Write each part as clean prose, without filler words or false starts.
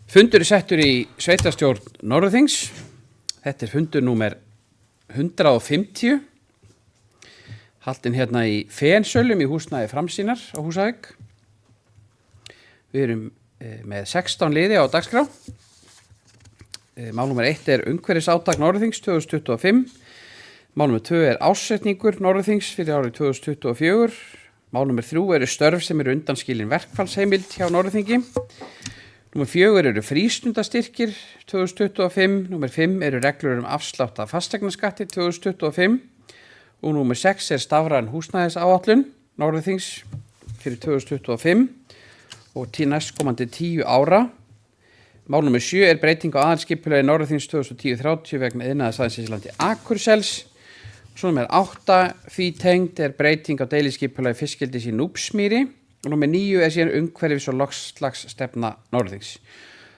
Fundur settur í sveitarstjórn Norðurþings. Þetta fundur númer 150. Haldinn hérna í Fensölum í húsnæði Framsýnar á Húsavík. Við erum með 16 liði á dagskrá. Mál númer 1 umhverfisátak Norðurþings 2025. Mál númer 2 árssetningur Norðurþings fyrir árið 2024. Mál númer 3 störf sem undanskilin verkfallsheimild hjá Norðurþingi. Númer 4 frístundastyrkir 2025. Númer 5 reglur afslátt af fasteignaskatti 2025. Og númer 6 stafræn húsnæðisáætlun Norðurþings fyrir 2025 og til næstkomandi 10 ára. Mál númer 7 breyting á aðalskipulagi Norðurþings 2010-30 vegna iðnaðarsvæðisins í landi Akursels. Svo númer 8 því tengd breyting á deiliskipulagi fiskeldis í Núpsmýri. Og númer 9 síðan umhverfis- og loftslagsstefna Norðurþings.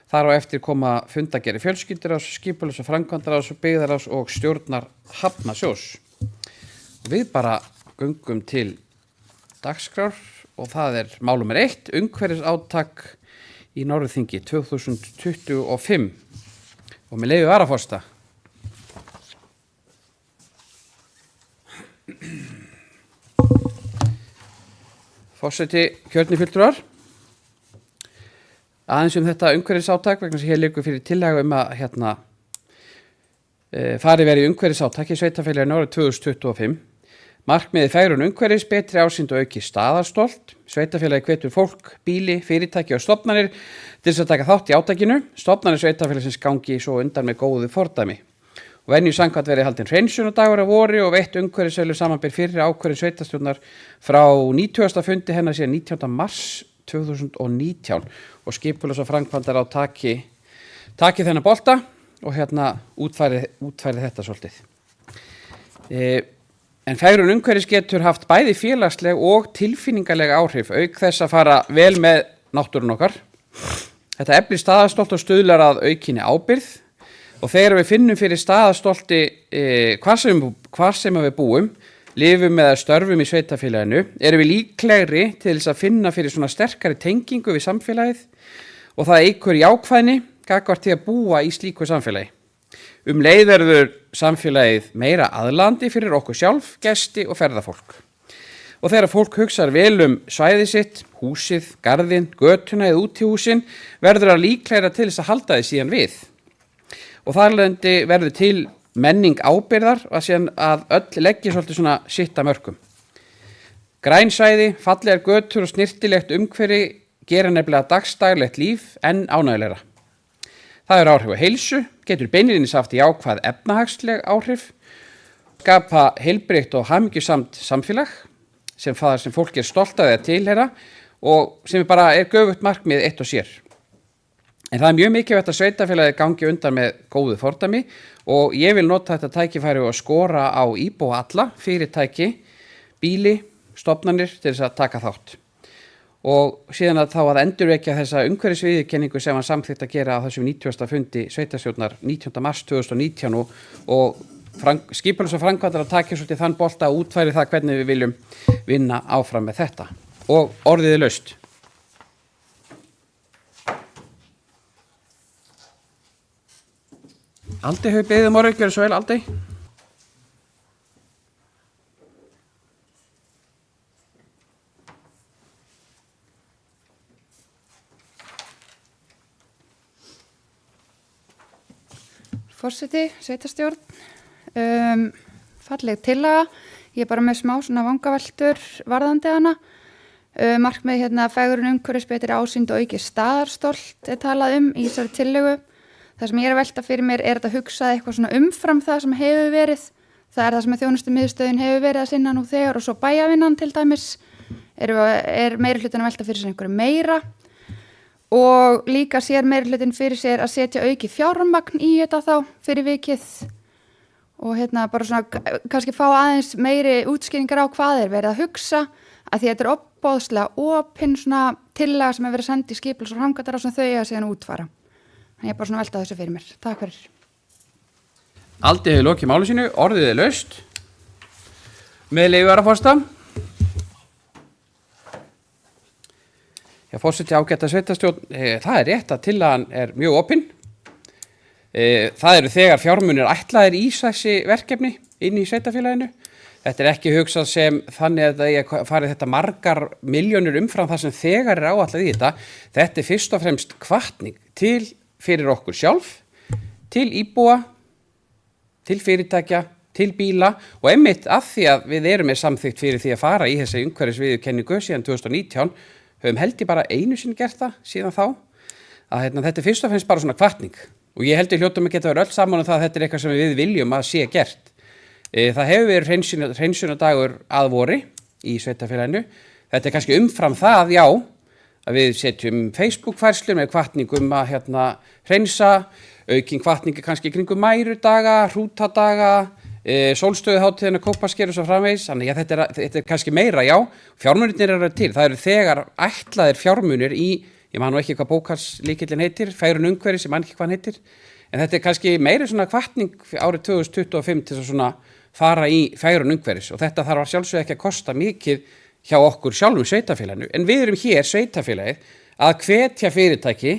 Þar á eftir koma fundagerðir fjölskylduráðs, skipulags- og framkvæmdaráðs, byggðaráðs og stjórnar Hafnasjóðs. Við bara göngum til dagskrár og það mál númer 1, umhverfisátak í Norðurþingi 2025. Og með leyfi varaforsta. Forseti, kjörnir fulltrúar. Aðeins þetta umhverfisátak vegna sem hér liggur fyrir tillaga að farið verið í umhverfisátak í sveitarfélaginu árið 2025. Markmiðið fegrun umhverfis, betri ásýnd og auki staðarstolt. Sveitarfélagi hvetur fólk, bíli, fyrirtæki og stofnanir til þess að taka þátt í átakinu. Stofnanir sveitarfélagsins gangi svo undan með góðu fordæmi. Og venju samkvæmt verið haldinn hreinsunardagur að vori og veitt umhverfisveilu samanber fyrri ákvörðun sveitarstjórnar frá 90. fundi hennar síðan 19. mars 2019 og skipulags- og framkvæmdaráð taki þennan bolta og útfærið þetta svolítið. En fegrun umhverfis getur haft bæði félagsleg og tilfinningaleg áhrif auk þess að fara vel með náttúrun okkar. Þetta eflir staðarstolt og stuðlar að aukinni ábyrgð. Og þegar við finnum fyrir staðarstolti hvar sem við búum, lifum eða störfum í sveitarfélaginu, erum við líklegri til þess að finna fyrir svona sterkari tengingu við samfélagið og það eykur jákvæðni gagnvart því að búa í slíku samfélagi. Leið verður samfélagið meira aðlaðandi fyrir okkur sjálf, gesti og ferðafólk. Og þegar fólk hugsar vel svæðið sitt, húsið, garðinn, götuna eða útihúsin, verður það líklegra til þess að halda því síðan við. Og þar leðandi verður til menning ábyrgðar að öll leggja svolítið svona sitt að mörkum. Grænsvæði, fallegar götur og snirtilegt umhverfi gera nefnilega dagsdaglegt líf enn ánægjulegra. Það áhrif á heilsu, getur beinlínis haft jákvæð efnahagsleg áhrif, skapa heilbrigt og hamingjusamt samfélag sem fólk stolt af að tilheyra og sem bara göfugt markmið eitt og sér. En það mjög mikilvægt að sveitarfélagið gangi undan með góðu fordæmi og ég vil nota þetta tækifæri og skora á íbúa alla, fyrirtæki, bíli, stofnanir til þess að taka þátt. Og síðan að endurvekja þessa umhverfisviðurkenningu sem var samþykkt að gera á þessum 90. fundi sveitarstjórnar 19. mars 2019 og skipulags- og framkvæmdaráð taki svolítið þann bolta að útfæri það hvernig við viljum vinna áfram með þetta. Og orðið laust. Aldi hefur beðið orðið, gjörðu svo vel, Aldi. Forseti, sveitarstjórn, falleg tillaga. Ég bara með smá svona vangaveltur varðandi hana. Markmið fegrun umhverfis, betri ásýnd og auki staðarstolt talað í þessari tillögu. Það sem ég að velta fyrir mér þetta að hugsa eitthvað svona umfram það sem hefur verið. Það það sem þjónustumiðstöðin hefur verið að sinna nú þegar og svo bæjavinnan til dæmis. Meiri hlutin að velta fyrir sér einhverju meira. Og líka sér meiri hlutin fyrir sér að setja auki fjármagn í þetta þá fyrir vikið. Og bara svona kannski fá aðeins meiri útskýringar á hvað verið að hugsa. Að því þetta opboðslega opin svona tillaga sem verið að senda í skipulags- og framkvæmdaráð sem þau að síðan útfæra. Ég bara svona velta þessu fyrir mér. Takk fyrir. Aldi hefur lokið máli sínu, orðið laust. Með leyfi varaforseta. Já, forseti ágæta sveitarstjórn, það er rétt að tillagan er mjög opin. Það eru þegar fjármunir ætlaðir í þessi verkefni inn í sveitarfélaginu. Þetta er ekki hugsað sem þannig að það farið þetta margar milljónir umfram það sem þegar er áætlað í þetta. Þetta er fyrst og fremst hvatning til fyrir okkur sjálf, til íbúa, til fyrirtækja, til bíla og einmitt af því að við erum með samþykkt fyrir því að fara í þessi umhverfisviðurkenningu síðan 2019, höfum held ég bara einu sinni gert það síðan þá, að þetta er fyrst og fremst bara svona hvatning og ég held ég hljótum að geta verið öll saman það að þetta er eitthvað sem við viljum að sé gert. Það hefur verið hreinsunardagur að vori í sveitarfélaginu. Þetta er kannski umfram það, já, að við setjum Facebook-færslur með hvatningum að hreinsa, aukin hvatningi kannski kringum mærudaga, hrútadaga, sólstöðuhátíðina, kópaskeru og svo framvegis. Þannig að þetta er kannski meira, já. Fjármunirnir eru til. Það eru þegar ætlaðir fjármunir í, ég man nú ekki hvað bókhalslykillinn heitir, Fegrun umhverfis, ég man ekki hvað hann heitir. En þetta er kannski meira svona hvatning árið 2025 til að svona fara í Fegrun umhverfis og þetta þarf að sjálfsögðu ekki að kosta mikið hjá okkur sjálfum sveitarfélaginu. En við erum hér sveitarfélagið að hvetja fyrirtæki,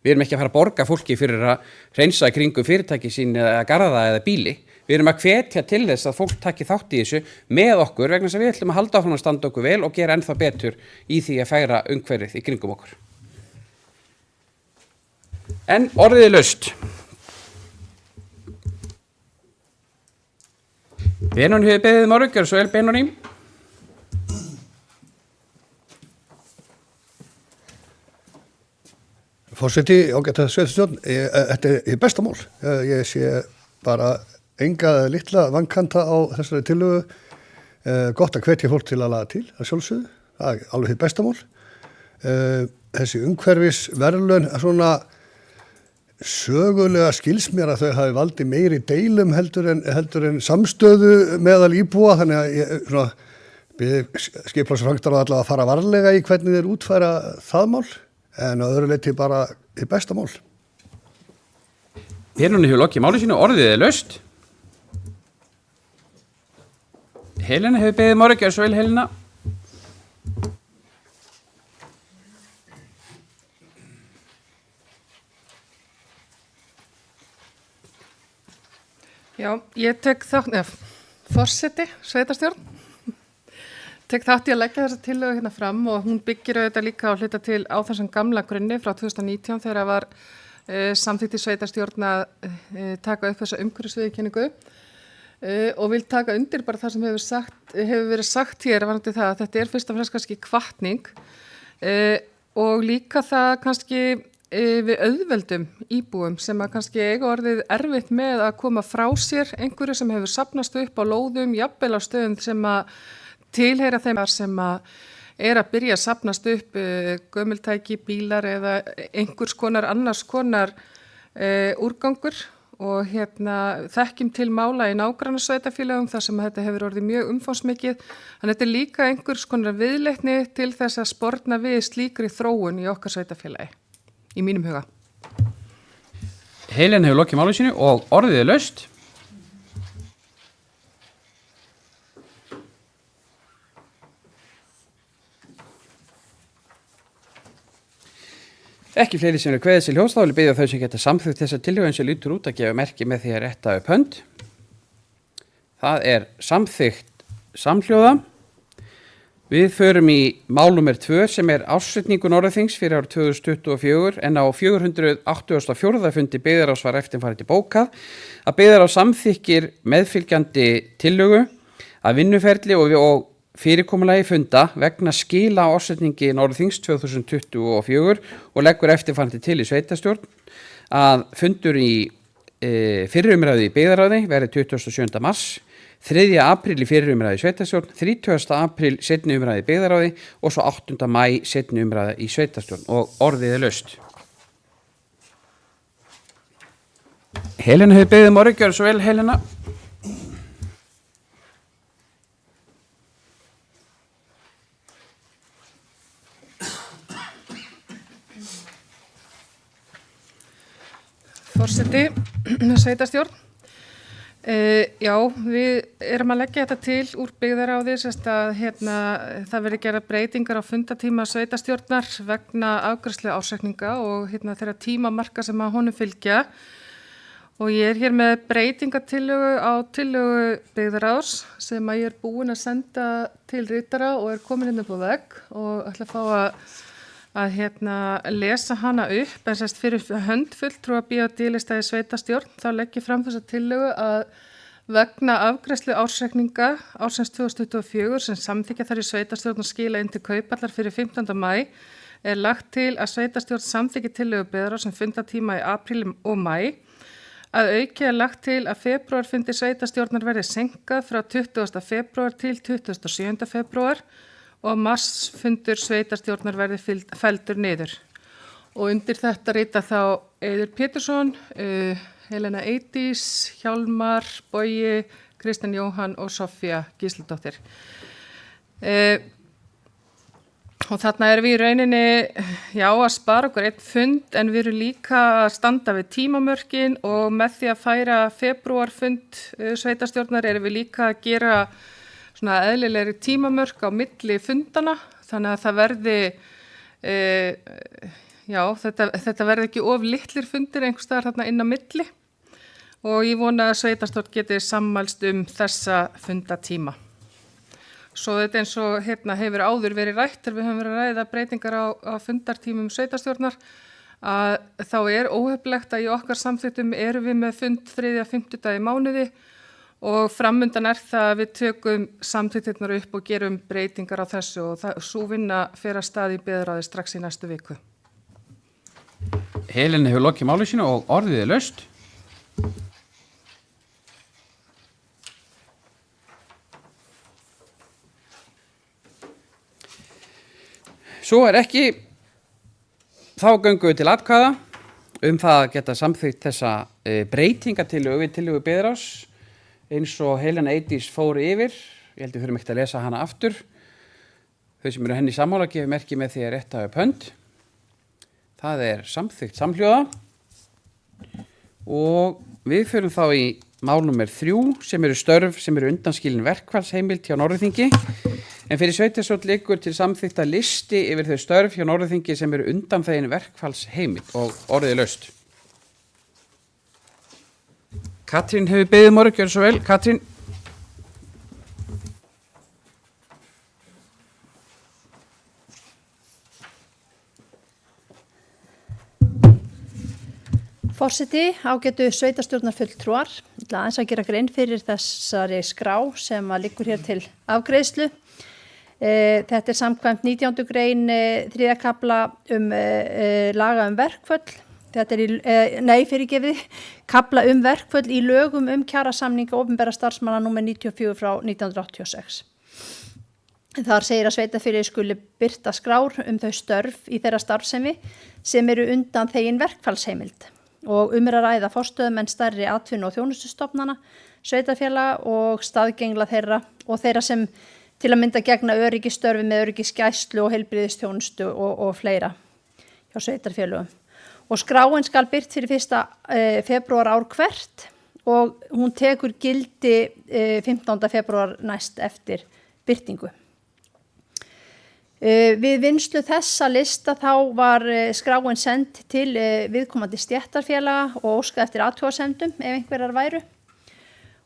við erum ekki að fara að borga fólki fyrir að hreinsa í kringum fyrirtæki sín eða garða eða bíli. Við erum að hvetja til þess að fólk taki þátt í þessu með okkur vegna þess að við ætlum að halda áfram að standa okkur vel og gera ennþá betur í því að fegra umhverfið í kringum okkur. En orðið er laust. Benóni hefur beðið morgun, gjörðu svo vel Benóni. Forseti, ágæta sveitarstjórn, þetta er besta mál. Ég sé bara enga litla vankanta á þessari tillögu. Gott að hvetja fólk til að laga til, að sjálfsögðu. Það er alveg hitt besta mál. Þessi umhverfisverðlaun svona sögulega skils mér að þau hafi valdið meiri deilum heldur en samstöðu meðal íbúa, þannig að ég bið skipulagsframkvæmdar allavega að fara varlega í hvernig þeir útfæra það mál, en á öðru leyti bara í besta mál. Benóni hefur lokið máli sínu, orðið er laust. Helena hefur beðið morgun, gjörðu svo vel Helena. Já, ég tek þátt, forseti, sveitarstjórn, tek þátt í að leggja þessa tillögu hérna fram og hún byggir auðvitað líka á hluta til á þessum gamla grunni frá 2019 þegar það var samþykkt í sveitarstjórn að taka upp þessa umhverfisviðurkenningu og vil taka undir bara það sem hefur verið sagt hér varðandi það að þetta er fyrst og fremst kannski hvatning og líka það kannski við auðveldum íbúum sem að kannski eiga orðið erfitt með að koma frá sér einhverju sem hefur safnast upp á lóðum, jafnvel á stöðum sem að tilheyra þeim sem að að byrja að safnast upp gömultæki, bílar eða einhvers konar annars konar úrgangur og þekkjum til mála í nágrannasveitarfélögum þar sem að þetta hefur orðið mjög umfangsmikið. Þannig þetta er líka einhvers konar viðleitni til þess að sporna við slíkri þróun í okkar sveitarfélagi. Í mínum huga. Helena hefur lokið máli sínu og orðið er laust. Ekki fleiri sem eru kveðið til hljóðs, þá vil ég biðja þau sem geta samþykkt þessa tillögu eins og lítur út að gefa merki með því að rétta upp hönd. Það er samþykkt samhljóða. Við förum í mál númer 2 sem er ársreikningur Norðurþings fyrir árið 2024 en á 484. fundi byggðarráðs var eftirfarandi bókað að byggðarráð samþykkir meðfylgjandi tillögu að vinnuferli og fyrirkomulagi funda vegna skila á ársreikningi Norðurþings 2024 og leggur eftirfarandi til í sveitarstjórn að fundur í fyrri umræðu í byggðarráði verði 27. mars 3. apríl í fyrri umræðu í sveitarstjórn, 30. apríl seinni umræðu í byggðarráði og svo 8. maí seinni umræðu í sveitarstjórn og orðið er laust. Helena hefur beðið morgun, gjörðu svo vel Helena. Forseti, sveitarstjórn. Já, við erum að leggja þetta til úr byggðaráði, að það verði gera breytingar á fundatíma sveitarstjórnar vegna afgreiðslu ársreikninga og þeirra tímamarka sem að honum fylgja. Og ég hér með breytingatillögu á tillögu byggðaráðs sem að ég er búin að senda til ritara og er komin inn upp á vegg og ætla að fá að lesa hana upp, en fyrir hönd fulltrúa BHD-lista í sveitarstjórn þá legg ég fram þessa tillögu að vegna afgreiðslu ársreikninga ársins 2024 sem samþykkja þar í sveitarstjórn og skila inn til kaupallar fyrir 15. maí er lagt til að sveitarstjórn samþykki tillögu byggðaráðs sem fundatíma í apríl og maí. Að auki er lagt til að febrúarfundi sveitarstjórnar verði senkað frá 20. febrúar til 27. febrúar og marsfundur sveitarstjórnar verði felldur niður. Og undir þetta rita þá Eiður Pétursson, Helena Eydís, Hjálmar, Bogi, Kristinn Jóhann og Sofía Gísladóttir. Og þarna erum við í rauninni, að spara okkur einn fund en við erum líka að standa við tímamörkin og með því að færa febrúarfund sveitarstjórnar erum við líka að gera svona eðlilegri tímamörk á milli fundana, þannig að það verði, þetta verði ekki of litlir fundir einhvers staðar þarna inn á milli og ég vona að sveitarstjórn geti sammælst þessa fundatíma. Svo þetta eins og hefur áður verið rætt þegar við höfum verið að ræða breytingar á fundartímum sveitarstjórnar að þá er óhefnilegt að í okkar samþykktum erum við með fund 3. og 5. dag í mánuði og framundan er það að við tökum samþykktirnar upp og gerum breytingar á þessu og svo vinna fer að stað í byggðaráði strax í næstu viku. Helena hefur lokið máli sínu og orðið er laust. Svo er ekki, þá göngum við til atkvæða það að geta samþykkt þessa breytingatillögu við tillögu byggðaráðs eins og Helena Eydís fór yfir, ég held við þurfum ekkert að lesa hana aftur. Þau sem eru henni sammála gefur merki með því að rétta upp hönd. Það er samþykkt samhljóða og við förum þá í mál númer 3 sem eru störf sem eru undanskilin verkfallsheimild hjá Norðurþingi. En fyrir sveitarstjórn liggur til samþykkta listi yfir þau störf hjá Norðurþingi sem eru undanþegin verkfallsheimild og orðið laust. Katrín hefur beðið orðið, gjörðu svo vel. Katrín. Forseti, ágætu sveitarstjórnarfulltrúar. Ég ætla aðeins að gera grein fyrir þessari skrá sem liggur hér til afgreiðslu. Þetta er samkvæmt 19. grein 3. kafla laga verkföll. Þetta er kafla verkföll í lögum kjarasamninga opinberra starfsmanna númer 94 frá 1986. Þar segir að sveitarfélagi skuli birta skrár þau störf í þeirra starfsemi sem eru undan þegin verkfallsheimild og er að ræða forstöðumenn stærri atvinnu- og þjónustustofnana, sveitarfélaga og staðgengla þeirra og þeirra sem til að mynda gegna öryggisstörfi með öryggisgæslu og heilbrigðisþjónustu og fleira hjá sveitarfélögum. Og skráin skal birt fyrir 1. febrúar ár hvert og hún tekur gildi 15. febrúar næst eftir birtingu. Við vinnslu þessa lista þá var skráin send til viðkomandi stéttarfélaga og óskað eftir athugasemdum ef einhverjar væru.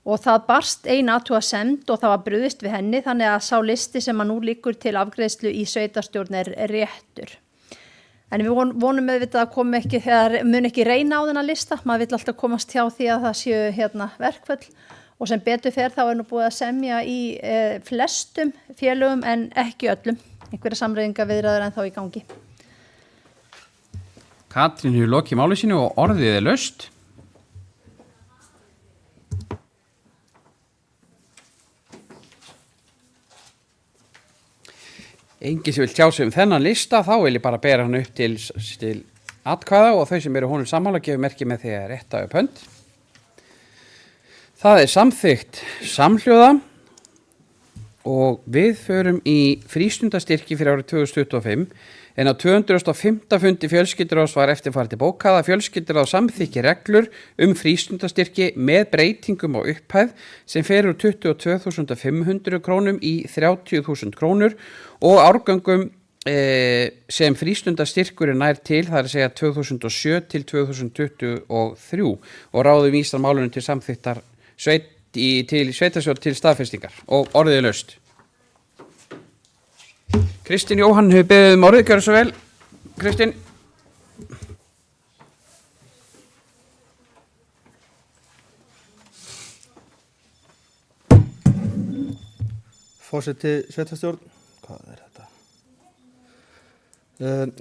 Og það barst ein athugasemd og það var brugðist við henni þannig að sá listi sem að nú liggur til afgreiðslu í sveitarstjórn er réttur. En við vonum auðvitað að mun ekki reyna á þennan lista, maður vill alltaf komast hjá því að það séu verkföll og sem betur fer þá er nú búið að semja í flestum félögum en ekki öllum, einhverja samræðingaviðræður en þá í gangi. Katrín hefur lokið máli sínu og orðið er laust. Engin sem vil tjá sig þennan lista, þá vil ég bara bera hann upp til atkvæða og þau sem eru honum sammála gefur merki með því að rétta upp hönd. Það er samþykkt samhljóða og við förum í frístundastyrki fyrir árið 2025 En á 205. fundi fjölskylduráðs var eftirfarandi bókað að fjölskylduráð samþykki reglur frístundastyrki með breytingum á upphæð sem fer úr 22.500 krónum í 30.000 krónur og árgöngum sem frístundastyrkur nær til, það að segja 2007 til 2023 og ráði vísar málunum til samþyktar til sveitarstjórn til staðfestingar og orðið laust. Kristín Jóhann hefur beðið orðið, gjörðu svo vel. Kristín. Forseti sveitarstjórn, hvað þetta?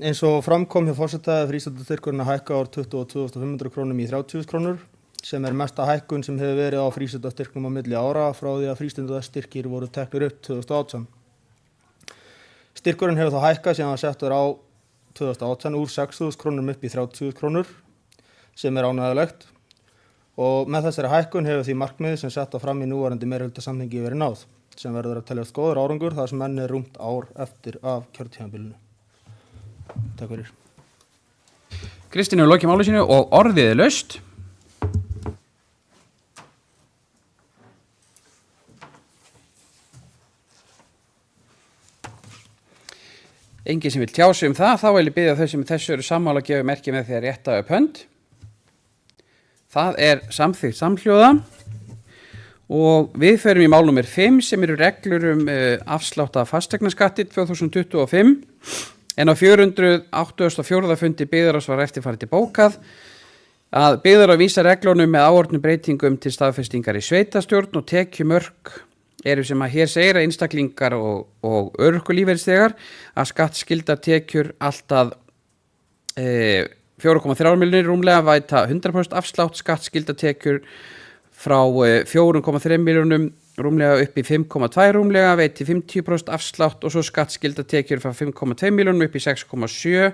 Eins og framkom hjá forseta frístundastyrkurinn að hækka úr 22.500 krónum í 30.000 krónur sem mesta hækkun sem hefur verið á frístundastyrknum á milli ára frá því að frístundastyrkir voru teknir upp 2018. Styrkurinn hefur þá hækkað síðan að settur á 2018 úr 6.000 krónum upp í 30.000 krónur sem ánægjulegt og með þessari hækkun hefur því markmiði sem sett á fram í núverandi meirihlutasamþingi verið náð sem verður að teljast góður árangur þar sem enn rúmt ár eftir af kjörtímabilinu. Takk fyrir. Kristín hefur lokið máli sínu og orðið laust. Engin sem vil tjá sig það, þá vil ég biðja þau sem þessu eru sammála að gefa merki með því að rétta upp hönd. Það samþykkt samhljóða og við förum í mál númer 5 sem eru reglur afslátt af fasteignaskatti 2025 en á 484. fundi byggðarráðs var eftirfarandi bókað að byggðarráð vísa reglunum með áorðnum breytingum til staðfestingar í sveitarstjórn og tekjumörk eru sem að hér segir að einstaklingar og örorkulífeyrisþegar að skattskylda tekjur alltaf 4,3 milljónir rúmlega væta 100% afslátt, skattskylda tekjur frá 4,3 milljónum rúmlega upp í 5,2 rúmlega veiti 50% afslátt og svo skattskylda tekjur frá 5,2 milljónum upp í 6,7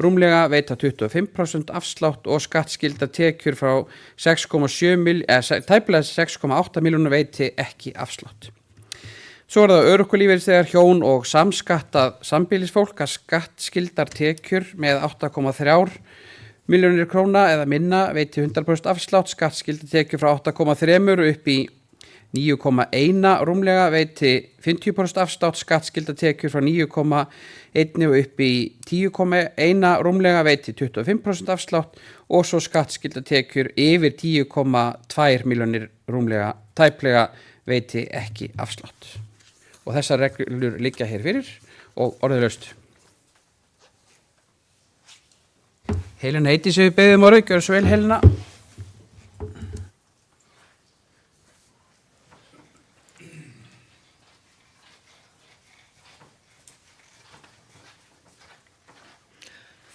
rúmlega veita 25% afslátt og skattskylda tekjur frá tæplega 6,8 milljónum veiti ekki afslátt. Svo það örorkulífeyrisþegar, hjón og samskattað sambýlisfólk að skattskyldar tekjur með 8,3 milljónir króna eða minna veiti 100% afslátt, skattskylda tekjur frá 8,3 upp í 9,1 rúmlega veiti 50% afslátt, skattskylda tekjur frá 9,1 og upp í 10,1 rúmlega veiti 25% afslátt og svo skattskylda tekjur yfir 10,2 milljónir rúmlega tæplega veiti ekki afslátt. Og þessar reglur liggja hér fyrir og orðið laust. Helena heiti sem við beðum orðið, gjör svo vel Helena.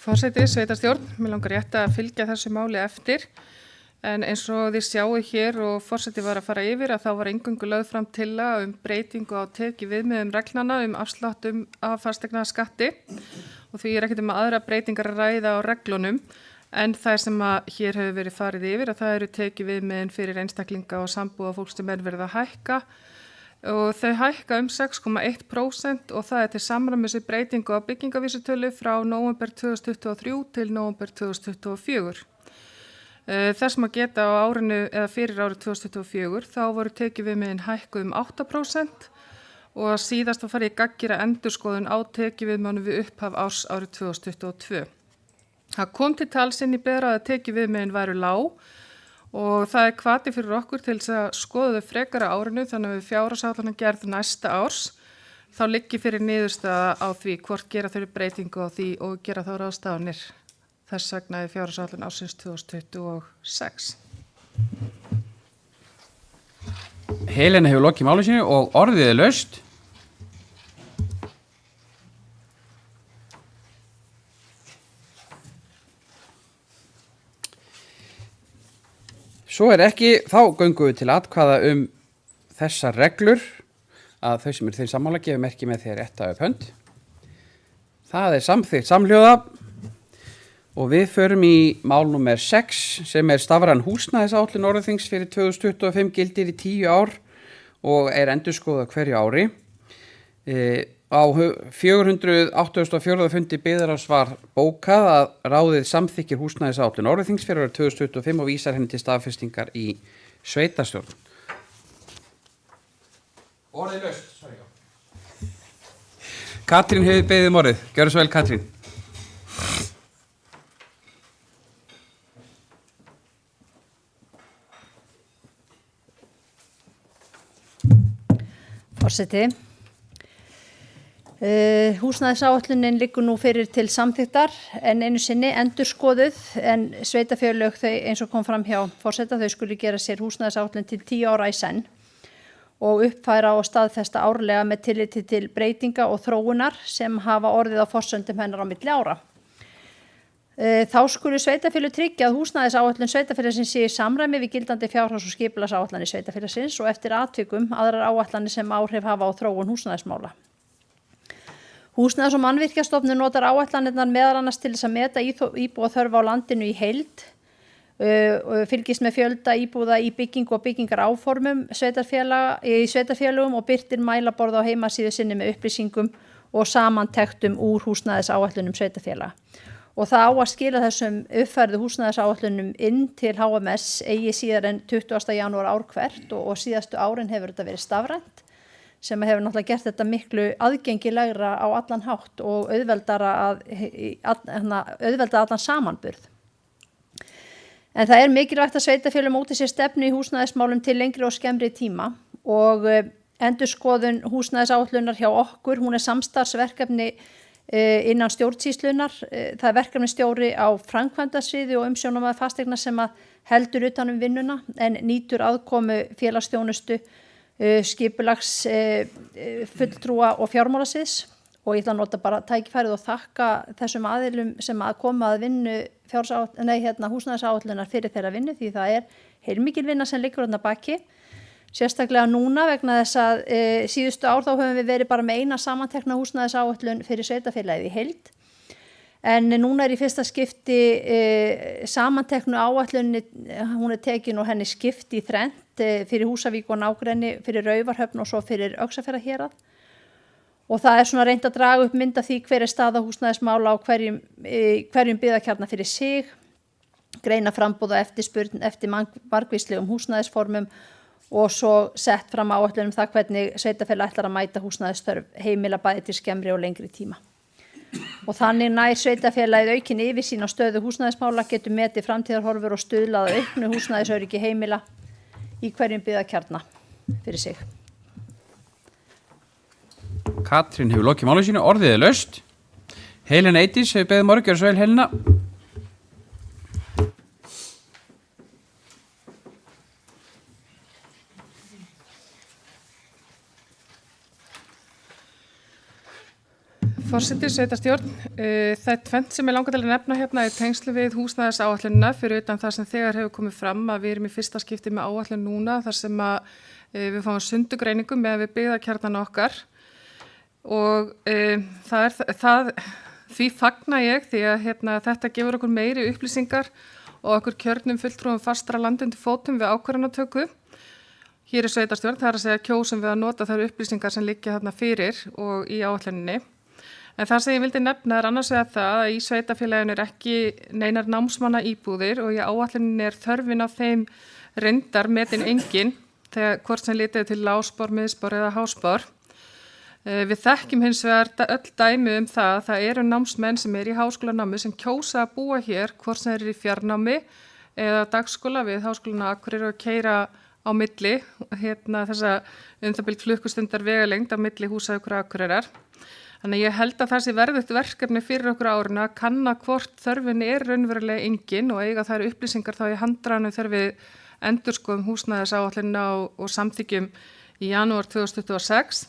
Forseti sveitarstjórn, mér langar rétt að fylgja þessu máli eftir en eins og þið sjáu hér og forseti var að fara yfir að þá var eingöngu lögð fram tillaga breytingu á viðmiðum reglnanna afsláttum af fasteignaskatti og því ekkert aðra breytingar að ræða á reglunum en það sem að hér hefur verið farið yfir að það eru viðmiðin fyrir einstaklinga og sambúða fólk sem verið að hækka og þau hækka 6,1% og það til samræmis við breytingu á byggingavísitölu frá nóvember 2023 til nóvember 2024. Þess að geta á árinu eða fyrir árið 2024 þá voru viðmiðin hækkuð 8% og síðast að fara í gagngera endurskoðun á viðmiðunum við upphaf árs árið 2022. Það kom til talsinn í beðra að viðmiðin væru lág og það hvati fyrir okkur til þess að skoða þau frekara árinu þannig að við fjárhagsáætlun gerð næsta árs þá liggi fyrir niðurstaða á því hvort gera þau breytingu á því og gera þá ráðstafanir. Þess vegna fjárhagsáætlun ársins 2026. Helena hefur lokið máli sínu og orðið laust. Svo ekki, þá göngum við til atkvæða þessar reglur að þau sem eru þeir sammála gefa merki með því að rétta upp hönd. Það samþykkt samhljóða og við förum í mál númer 6 sem stafræn húsnæðisáætlun Norðurþings fyrir 2025 gildir í 10 ár og endurskoðað hverju ári. Á 484. fundi byggðarráðs var bókað að ráðið samþykkir húsnæðisáætlun Orðuþings fyrir árið 2025 og vísar henni til staðfestingar í sveitarstjórn. Orðið laust, sorry. Katrín hefur beðið orðið. Gjörðu svo vel, Katrín. Forseti. Húsnæðisáætlunin liggur nú fyrir til samþykktar en einu sinni endurskoðuð en sveitarfélög þau eins og kom fram hjá forseta þau skuli gera sér húsnæðisáætlun til 10 ára í senn og uppfæra og staðfesta árlega með tilliti til breytinga og þróunar sem hafa orðið á forsöndum hennar á milli ára. Þá skulu sveitarfélög tryggja að húsnæðisáætlun sveitarfélagsins sé í samræmi við gildandi fjárhags- og skipulagsáætlanir sveitarfélagsins og eftir atvikum aðrar áætlanir sem áhrif hafa á þróun húsnæðismála. Húsnæðis- og mannvirkjastofnun notar áætlanirnar meðal annars til þess að meta íbúa þörf á landinu í heild, fylgist með fjölda íbúða í byggingu og byggingar áformum í sveitarfélögum og birtir mælaborð á heimasíðu sinni með upplýsingum og samantektum úr húsnæðisáætlunum sveitarfélaga. Og það á að skila þessum uppfærðu húsnæðisáætlunum inn til HMS eigi síðar en 20. janúar ár hvert og síðastu árin hefur þetta verið stafrænt sem hefur náttúrulega gert þetta miklu aðgengilegra á allan hátt og auðvelda allan samanburð. En það er mikilvægt að sveitarfélög móti sér stefnu í húsnæðismálum til lengri og skemmri tíma og endurskoðun húsnæðisáætlunar hjá okkur, hún er samstarfsverkefni innan stjórnsýslunar. Það er verkefnisstjóri á framkvæmdasviði og umsjónarmaður fasteigna sem að heldur utan vinnuna en nýtur aðkomu félagsþjónustu, skipulags fulltrúa og fjármálasviðs og ég ætla að nota bara tækifærið og þakka þessum aðilum sem að koma að vinnu húsnæðisáætlunar fyrir þeirra vinnu því það er heilmikil vinna sem liggur þarna baki. Sérstaklega núna vegna þess að síðustu ár þá höfum við verið bara með eina samantekna húsnæðisáætlun fyrir sveitarfélagið í heild. En núna er í fyrsta skipti samanteknu áætlunni, hún er tekin og henni skipti í þrennt fyrir Húsavík og nágrenni, fyrir Raufarhöfn og svo fyrir Öxarfjarðarhérað. Og það er svona reynt að draga upp mynd af því hver er staða húsnæðismála á hverjum byggðakjarna fyrir sig, greina frambúð og eftirspurn eftir margvíslegum húsnæðisformum og svo sett fram áætlunum það hvernig sveitarfélag ætlar að mæta húsnæðisþörf heimila bæði til skemmri og lengri tíma. Og þannig nær sveitarfélagið aukinni yfirsýn á stöðu húsnæðismála getur metið framtíðarhorfur og stuðlað að auknu húsnæðisöryggi heimila í hverjum byggðakjarna fyrir sig. Katrín hefur lokið máli sínu, orðið laust. Helena Eydís hefur beðið orðið, gjörðu svo vel, Helena. Forseti, sveitarstjórn, það er tvennt sem ég langar til að nefna hérna í tengslu við húsnæðisáætlunina fyrir utan það sem þegar hefur komið fram að við erum í fyrsta skipti með áætlun núna þar sem að við fáum sundugreiningu með við byggðakjarnan okkar og því fagna ég því að þetta gefur okkur meiri upplýsingar og okkur kjörnum fulltrúum fastra landundir fótum við ákvarðanatöku. Hér er sveitarstjórn, það er að segja kjósum við að nota þær upplýsingar sem liggja þarna fyrir og í áætluninni. En það sem ég vildi nefna er annars vegar það að í sveitarfélaginu er ekki neinar námsmanna íbúðir og í áætluninni er þörfin á þeim reyndar metin engin þegar hvort sem litið til lágspor, miðspor eða háspor. Við þekkjum hins vegar öll dæmi það að það eru námsmenn sem eru í háskólanámi sem kjósa að búa hér hvort sem eru í fjarnámi eða dagskóla við Háskólann á Akureyri og keyra á milli þessa það bil klukkustundar vegalengd á milli Húsavíkur og Akureyrar. Þannig ég held að það sé verðugt verkefni fyrir okkur árinu að kanna hvort þörfin er raunverulega engin og eiga þær upplýsingar þá í handránu þegar við endurskoðum húsnæðisáætlunina og samþykjum í janúar 2026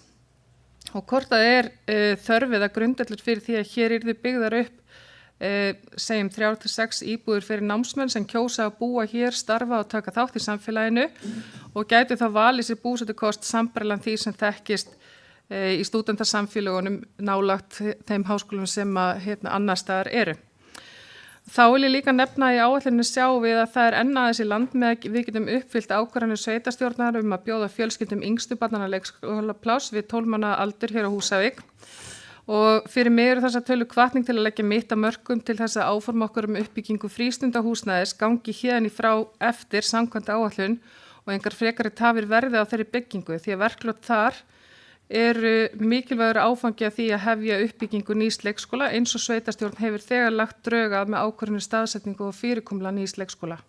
og hvort það er þörfið að grundvöllur fyrir því að hér yrði byggðar upp segjum 3-6 íbúðir fyrir námsmenn sem kjósa að búa hér, starfa og taka þátt í samfélaginu og gæti þá valið sér búsetukost sambærilegan því sem þekkist í stúdentarsamfélagunum nálagt þeim háskólum sem að annar staðar eru. Þá vil ég líka nefna í áætlunni sjá við að það enn aðeins í land með að við getum uppfyllt ákvarðanir sveitarstjórnar að bjóða fjölskyldum yngstu barnanna leikskólapláss við 12 mánaða aldur hér á Húsavík. Og fyrir mig eru þessa tölu hvatning til að leggja mitt að mörkum til þess að áforma okkur uppbyggingu frístundahúsnæðis gangi hérni frá eftir samkvæmt áætlun og engar frekari tafir verði á þeirri byggingu því að verklot þar eru mikilvægur áfangi að því að hefja uppbyggingu nýs leikskóla eins og sveitarstjórn hefur þegar lagt drög að með ákvörðunni staðsetningu og fyrirkomula nýs leikskóla.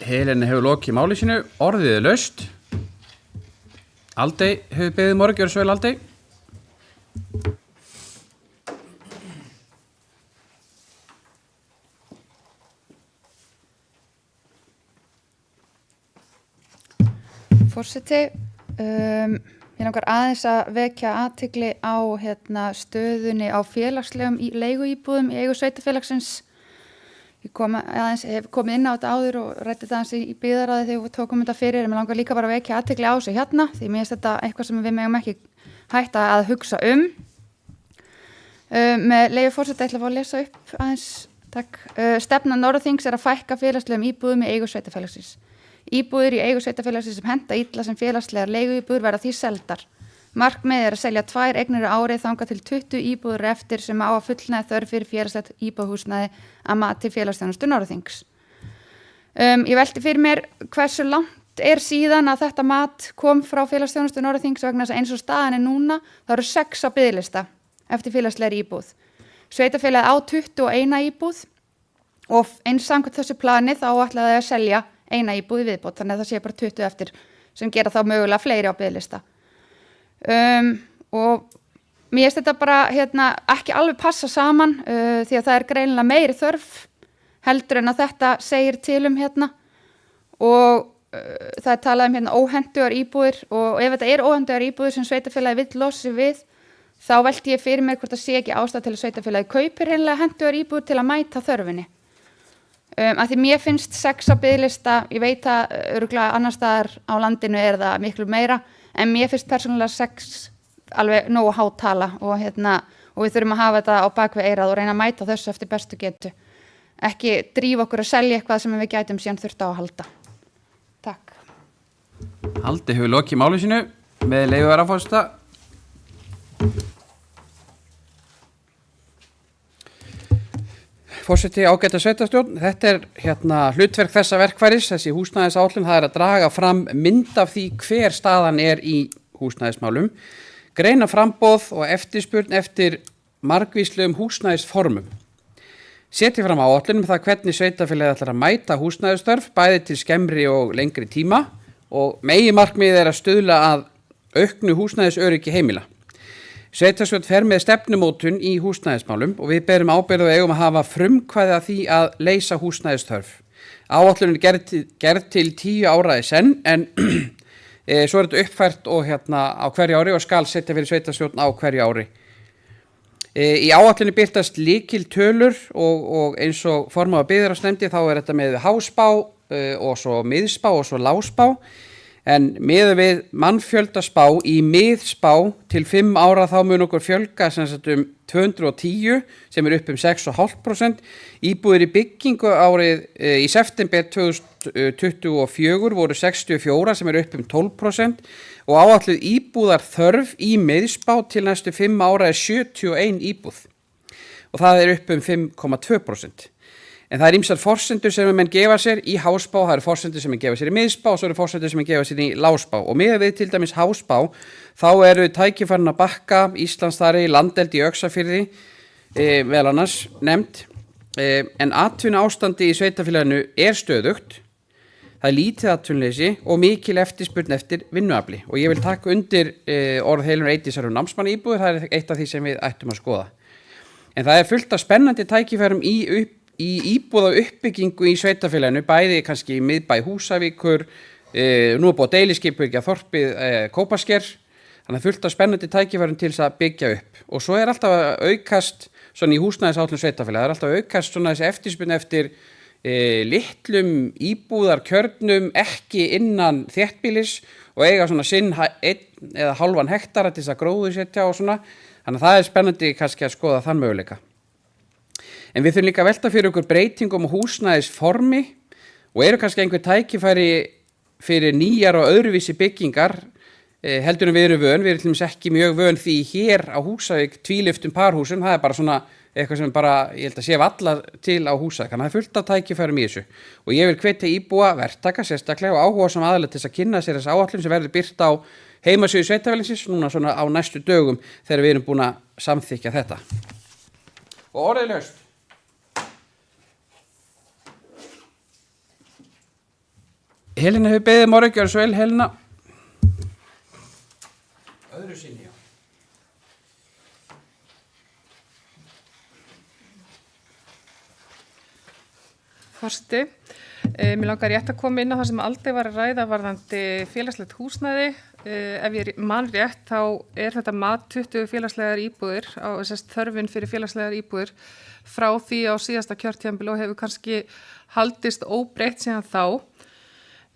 Helena hefur lokið máli sínu, orðið er laust. Aldey hefur beðið morgun, gjör svo vel Aldey. Forseti, ég langar aðeins að vekja athygli á stöðunni á félagslegum leiguíbúðum í eigu sveitarfélagsins. Ég hef komið inn á þetta áður og rætti þetta aðeins í byggðarráði þegar við tókum þetta fyrir, en mér langar líka bara að vekja athygli á þessu hérna, því mér finnst þetta eitthvað sem við megum ekki hætta að hugsa um. Með leyfi forseta ætla að fá að lesa upp aðeins, takk. Stefna Norðurþings er að fækka félagslegum íbúðum í eigu sveitarfélagsins. Íbúðir í eigu sveitarfélagsins sem henta illa sem félagslegar leiguíbúðir verða því seldar. Markmiðið er að selja 2 eignir á árið þangað til 20 íbúðir eftir sem á að fullnægja þörf fyrir félagslegt íbúðarhúsnæði að mati félagsþjónustu Norðurþings. Ég velti fyrir mér hversu langt er síðan að þetta mat kom frá félagsþjónustu Norðurþings vegna þess að eins og staðan er núna, þá eru 6 á biðlista eftir félagslegri íbúð. Sveitarfélagið á 21 íbúð og eins samkvæmt þessu plani þá ætlaði að selja 1 íbúð í viðbót, þannig að það sé bara 20 eftir sem gera þá mögulega fleiri á biðlista. Og mér finnst þetta bara ekki alveg passa saman því að það er greinilega meiri þörf heldur en að þetta segir til og það er talað óhentugar íbúðir og ef þetta er óhentugar íbúðir sem sveitarfélagi vill losa sig við þá velti ég fyrir mér hvort það sé ekki ástæða til að sveitarfélagi kaupir hreinlega hentugar íbúðir til að mæta þörfinni. Að því mér finnst 6 á biðlista, ég veit að örugglega annars staðar á landinu er það miklu meira, en mér finnst persónulega 6 alveg nógu há tala og við þurfum að hafa þetta á bakvið eyrað og reyna að mæta þessu eftir bestu getu. Ekki drífa okkur að selja eitthvað sem við gætum síðan þurft á að halda. Takk. Aldey hefur lokið máli sínu með leyfi varaforseta. Forseti ágæta sveitarstjórn, þetta er hlutverk þessa verkfæris, þessi húsnæðisáætlun, það er að draga fram mynd af því hver staðan er í húsnæðismálum, greina framboð og eftirspurn eftir margvíslegum húsnæðisformum. Setja fram áætlun það hvernig sveitarfélagið ætlar að mæta húsnæðisstörf, bæði til skemmri og lengri tíma og meginmarkmiðið er að stuðla að auknu húsnæðisöryggi heimila. Sveitarstjórn fer með stefnumótun í húsnæðismálum og við berum ábyrgð og eigum að hafa frumkvæði að því að leysa húsnæðisþörf. Áætlunin er gerð til 10 ára í senn en svo er þetta uppfært og á hverju ári og skal setja fyrir sveitarstjórn á hverju ári. Í áætlunin birtast lykiltölur og eins og formaður byggðarráðsnefndi þá er þetta með háspá og svo miðspá og svo lágspá. En miðað við mannfjöldaspá í miðspá til 5 ára þá mun okkur fjölga 210 sem er upp 6,5%. Íbúðir í byggingu árið í september 2024 voru 64 sem er upp 12% og áætluð íbúðar þörf í miðspá til næstu 5 ára er 71 íbúð og það er upp 5,2%. En það er ýmsar forsendur sem menn gefa sér í háspá, það eru forsendur sem menn gefa sér í miðspá og svo eru forsendur sem menn gefa sér í lágspá. Og miðað við til dæmis háspá, þá eru tækifærin að Bakka, Íslandsstari, Landeldi í Öxarfirði, vel annars nefnd. En atvinnuástandi í sveitarfélaginu er stöðugt, það er lítið atvinnuleysi og mikil eftirspurn eftir vinnuafli. Og ég vil taka undir orð Heilunnar Eydísar námsmanna íbúðir, það er eitt af því sem við ættum að skoða. En það er fullt af spennandi tækifærum í íbúða uppbyggingu í sveitarfélaginu, bæði kannski í miðbæ Húsavíkur, nú er búið deiliskipbyggja þorpið Kópasker, þannig að fullt af spennandi tækifærum til þess að byggja upp. Og svo er alltaf að aukast, svona í húsnæðisáætlun sveitarfélag, það er alltaf að aukast svona þessi eftirspurn eftir litlum íbúðarkjörnum ekki innan þéttbýlis og eiga svona sinn 1 eða hálfan hektara til þess að gróðursetja og svona, þannig að það er spennandi kannski að skoða þann möguleika. En við þurfum líka að velta fyrir okkur breytingum og húsnæðisformi og eru kannski einhver tækifæri fyrir nýjar og öðruvísi byggingar heldur en við erum vön. Við erum til dæmis ekki mjög vön því hér á Húsavík tvílyftum parhúsum, það bara svona eitthvað sem bara, ég held að sé alla til á Húsavík, þannig að það fullt af tækifærum í þessu. Og ég vil hvetja íbúa, verktaka sérstaklega og áhuga sem aðalega til þess að kynna sér þess áætlun sem verður birt á heimasíðu Sveitarfélagsins núna svona á næstu dögum þegar við erum búin að samþykkja þetta. Og orðið laust. Helena hefur beðið morgun, gjör svo vel, Helena. Öðru sinni, já. Forseti, mér langar rétt að koma inn á það sem aldrei var að ræða varðandi félagslegt húsnæði. Ef ég man rétt þá þetta mat 20 félagslegar íbúðir á þörfin fyrir félagslegar íbúðir frá því á síðasta kjörtímabil og hefur kannski haldist óbreytt síðan þá.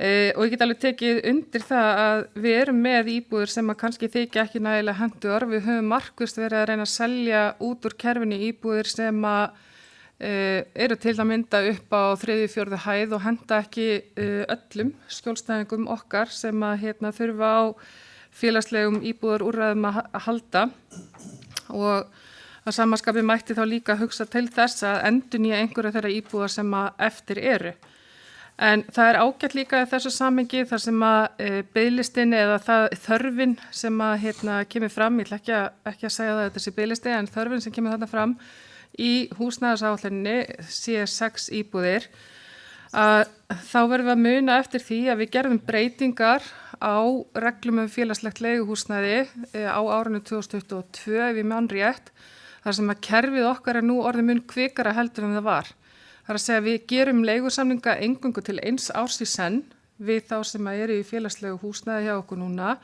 Og ég get alveg tekið undir það að við erum með íbúðir sem að kannski þykja ekki nægilega hentugar. Við höfum markvisst verið að reyna að selja út úr kerfinu íbúðir sem að eru til að mynda upp á 3. 4. hæð og henda ekki öllum skjólstæðingum okkar sem að þurfa á félagslegum íbúðarúrræðum að halda. Og að samaskapi mætti þá líka hugsa til þess að endurnýja einhverja þeirra íbúðar sem að eftir eru. En það ágætt líka í þessu samhengi þar sem að biðlistin eða þörfin sem að kemur fram, ég ætla ekki að segja það að þetta sé biðlisti, en þörfin sem kemur þarna fram í húsnæðisáætluninni sé 6 íbúðir, að þá verðum við að muna eftir því að við gerðum breytingar á reglum félagslegt leiguhúsnæði á árinu 2022 ef ég man rétt, þar sem að kerfið okkar nú orðið mun kvikara heldur en það var. Það að segja að við gerum leigusamninga eingöngu til 1 árs í senn við þá sem eru í félagslegu húsnæði hjá okkur núna.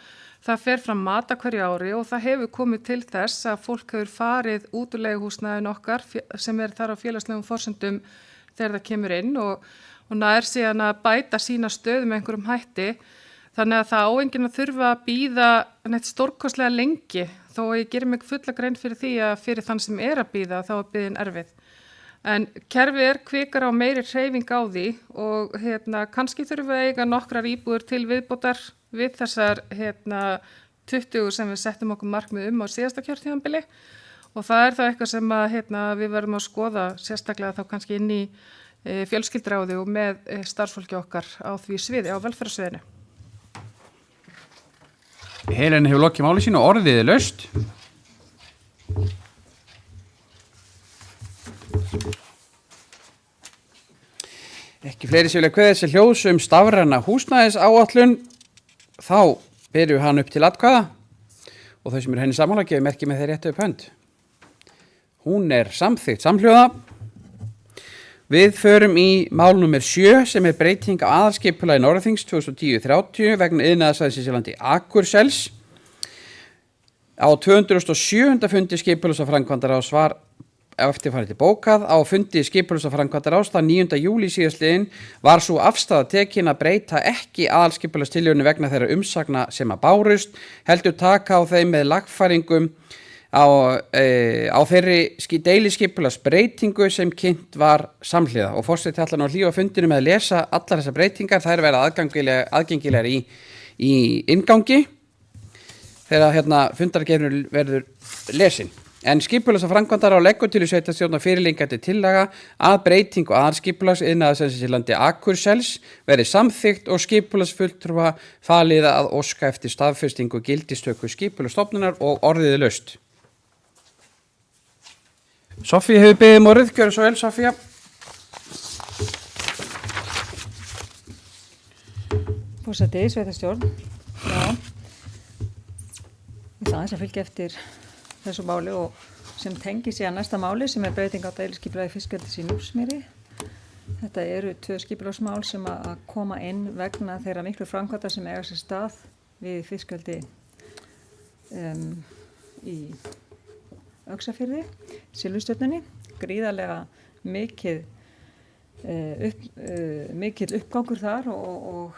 Það fer fram mat hverju ári og það hefur komið til þess að fólk hefur farið út úr leiguhúsnæðin okkar sem þar á félagslegum forsendum þegar það kemur inn og nær síðan að bæta sína stöðu með einhverjum hætti. Þannig að það á enginn að þurfa að bíða neitt stórkostlega lengi þó að ég gerir mig fulla grein fyrir því að fyrir þann sem er að bíða þá er biðin erfið. En kerfið kvikar á meiri hreyfing á því og kannski þurfum við að eiga nokkrar íbúður til viðbótar við þessar 20 sem við settum okkur markmið á síðasta kjörtímabili og það þá eitthvað sem að, við verðum að skoða sérstaklega þá kannski inn í fjölskylduráði og með starfsfólki okkar á því sviði, á velferðarsviðinu. Helena hefur lokið máli sínu og orðið laust. Ekki fleiri sem vilja kveða þessi hljóðs stafræna húsnæðisáætlun, þá byrjum hann upp til atkvæða og þau sem eru henni sammála gefur merki með þeir réttu upp hönd. Hún samþykkt samhljóða. Við förum í mál númer 7 sem breyting á aðalskipulagi Norðurþings 2010-30 vegna iðnaðarsvæðisins í landi Akursels. Á 207. fundi skipulags- og framkvæmdaráðs var eftirfarandi bókað. Á fundi skipulags- og framkvæmdaráðs þann 9. júlí síðastliðinn var sú afstaða tekin að breyta ekki aðalskipulagstillögunni vegna þeirra umsagna sem að bárust, heldur taka á þeim með lagfæringum á þeirri deiliskipulagsbreytingu sem kynnt var samhliða og forseti ætlar nú að hlífa fundinu með að lesa allar þessar breytingar. Þær verða aðgengilegar í inngangi þegar fundargerðin verður lesin. En skipulags- og framkvæmdaráð leggur til í sveitarstjórnar fyrirliggjandi tillaga að breytingu aðalskipulags iðnaðarsvæðisins í landi Akursels verði samþykkt og skipulagsfulltrúa falið að óska eftir staðfestingu gildistöku skipulagsstofnunar og orðið laust. Sofía hefur beðið orðið, gjörðu svo vel, Sofía. Forseti, sveitarstjórn. Já. Ég ætla aðeins að fylgja eftir þessu máli og sem tengi sig að næsta máli sem breyting á deiliskipulagi fiskeldis í Núpsmýri. Þetta eru 2 skipulagsmál sem að koma inn vegna þeirra miklu framkvæmda sem eiga sér stað við fiskeldi í Öxarfirði, Silfurstjörnunni. Gríðarlega mikill uppgangur þar og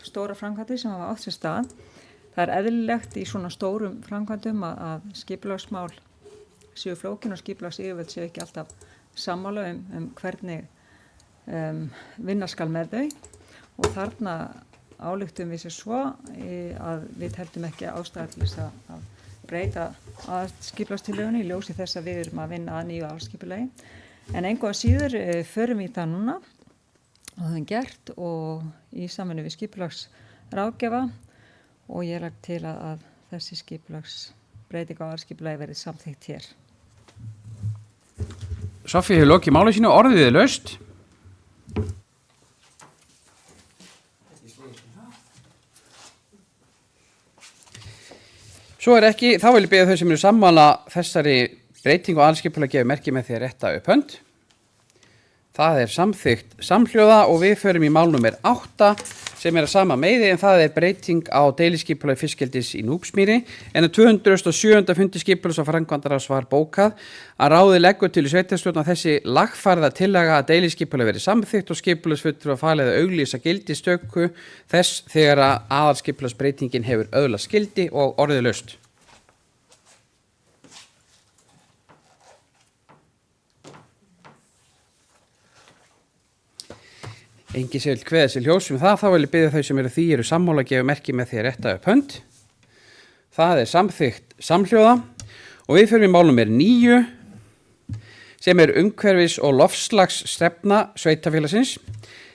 stóra framkvæmdir sem hafa átt sér stað. Það eðlilegt í svona stórum framkvæmdum að skipulagsmál séu flókin og skipulagsyfirvöld séu ekki alltaf sammála hvernig vinna skal með þau og þarna ályktum við sér svo að við teldum ekki ástæða til þess að breyta aðalskipulagstillögunni í ljósi þess að við erum að vinna að nýju aðalskipulagi. En engu að síður förum við það núna og það er gert og í samvinnu við skipulagsráðgjafa og ég legg til að þessi skipulagsbreyting á aðalskipulagi verði samþykkt hér. Soffía hefur lokið máli sínu, orðið er laust. Svo er ekki, þá vil ég biðja þau sem eru sammála þessari breytingu og aðalskipulagi gefa merki með því að rétta upp hönd. Það er samþykkt samhljóða og við förum í mál númer 8 sem er að sama meiði en það er breyting á deiliskipulagi fiskeldis í Núpsmýri en 207. fundi skipulags- og framkvæmdaráðs var bókað að ráðið leggur til í sveitarstjórn að þessi lagfærða tillaga að deiliskipulagi verið samþykkt og skipulagsfulltrúar falið að auglýsa gildistöku þess þegar að aðalskipulagsbreytingin hefur öðlast gildi og orðið laust. Engi sér kveða sér ljós það, þá vil ég biðja þau sem eru sammála að gefa merki með því að rétta upp hönd. Það er samþykkt samhljóða og við förum í mál númer 9 sem er umhverfis- og loftslagsstefna sveitarfélagsins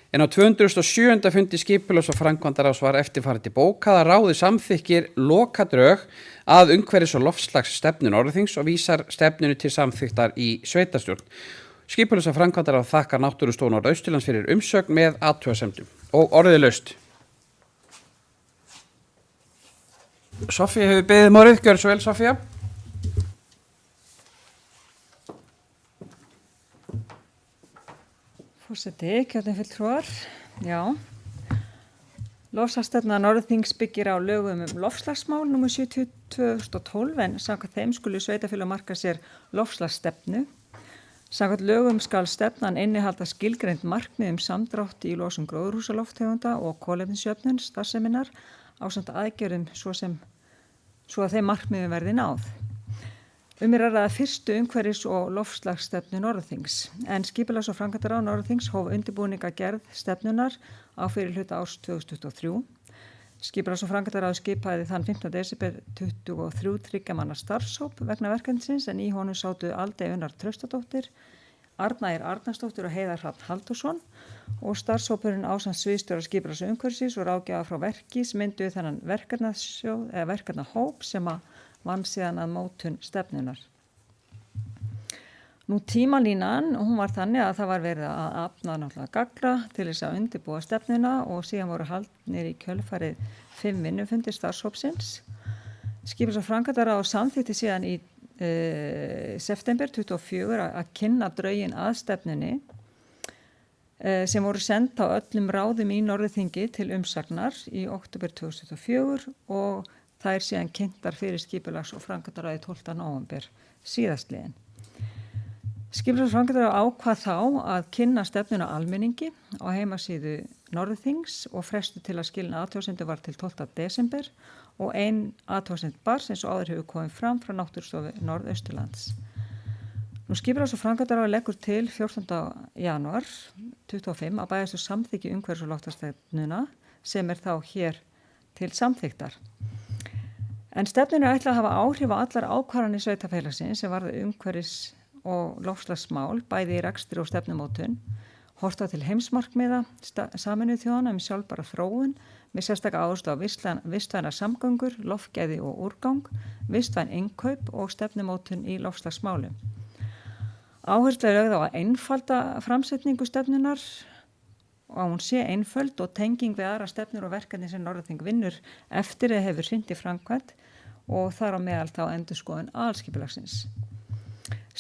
en á 207. fundi skipulags- og framkvæmdaráðs var eftirfarandi bókað að ráðið samþykkir lokadrög að umhverfis- og loftslagsstefnu Norðurþings og vísar stefnunu til samþykktar í sveitarstjórn. Skipulags- og framkvæmdaráð þakkar Náttúrustofu Norðausturlands fyrir umsögn með athugasemdum og orðið er laust. Soffía hefur beðið morið, gjörðu svo vel Soffía. Forseti, kjörnir fulltrúar, já. Loftslagsstefna Norðurþings byggir á lögum loftslagsmál nr. 70/2012 en samkvæmt þeim skulu sveitarfélög marka sér loftslagsstefnu. Samkvæmt lögum skal stefnan innihalda skilgreind markmið samdrátt í losun gróðurhúsalofttegunda og kolefnisjöfnun starfseminnar ásamt aðgerðum svo að þeim markmiðum verði náð. Er að ræða fyrstu umhverfis- og loftslagsstefnu Norðurþings en skipulags- og framkvæmdaráð Norðurþings hóf undirbúninga gerð stefnunar á fyrri hluta árs 2023. Skipulags- og framkvæmdaráð skipaði þann 15. desember 23 þriggja starfshóp vegna verkefnisins en í honum sátu Aldey Unnar Traustadóttir, Arnægir Arnarsdóttir og Heiðar Hrafn Halldórsson og starfshópurinn ásamt sviðsstjóra skipulags- og umhverfisins og ráðgjafa frá Verkís mynduðu þennan verkefnahóp sem vann síðan að mótun stefnunar. Nú tímalínan, hún var þannig að það var verið að afna náttúrulega gagna til þess að undirbúa stefnuna og síðan voru haldnir í kjölfarið 5 vinnufundir starfshópsins. Skipulags- og framkvæmdaráð samþykkti síðan í september 24 að kynna drögin að stefnunni sem voru send á öllum ráðum í Norðurþingi til umsagnar í október 2024 og það er síðan kynntar fyrir skipulags- og framkvæmdaráði 12. nóvember síðastliðin. Skipulags- og framkvæmdaráð ákvað þá að kynna stefnuna almenningi á heimasíðu Norðurþings og frestu til að skilna athugasemdir var til 12. desember og ein athugasemd barst eins og áður hefur komið fram frá Náttúrustofu Norðausturlands. Nú skipulags- og framkvæmdaráð leggur til 14. janúar 25 að bæjarstjórn samþykki umhverfis- og loftslagsstefnuna sem er þá hér til samþykktar. En stefnunni er ætlað að hafa áhrif á allar ákvarðanir sveitarfélagsins sem varða umhverfis- og loftslagsmál, bæði í rekstri og stefnumótun, horft á til heimsmarkmiða Sameinuðu þjóðanna sjálfbæra þróun með sérstaka áherslu á vistvænar samgöngur, loftgæði og úrgang, vistvæn innkaup og stefnumótun í loftslagsmálum. Áherslu er lögð á að einfalda framsetningu stefnunar og að hún sé einföld og tenging við aðra stefnur og verkefni sem Norðurþing vinnur eftir eða hefur hrint í framkvæmd og þar á meðal þá endurskoðun aðalskipulagsins.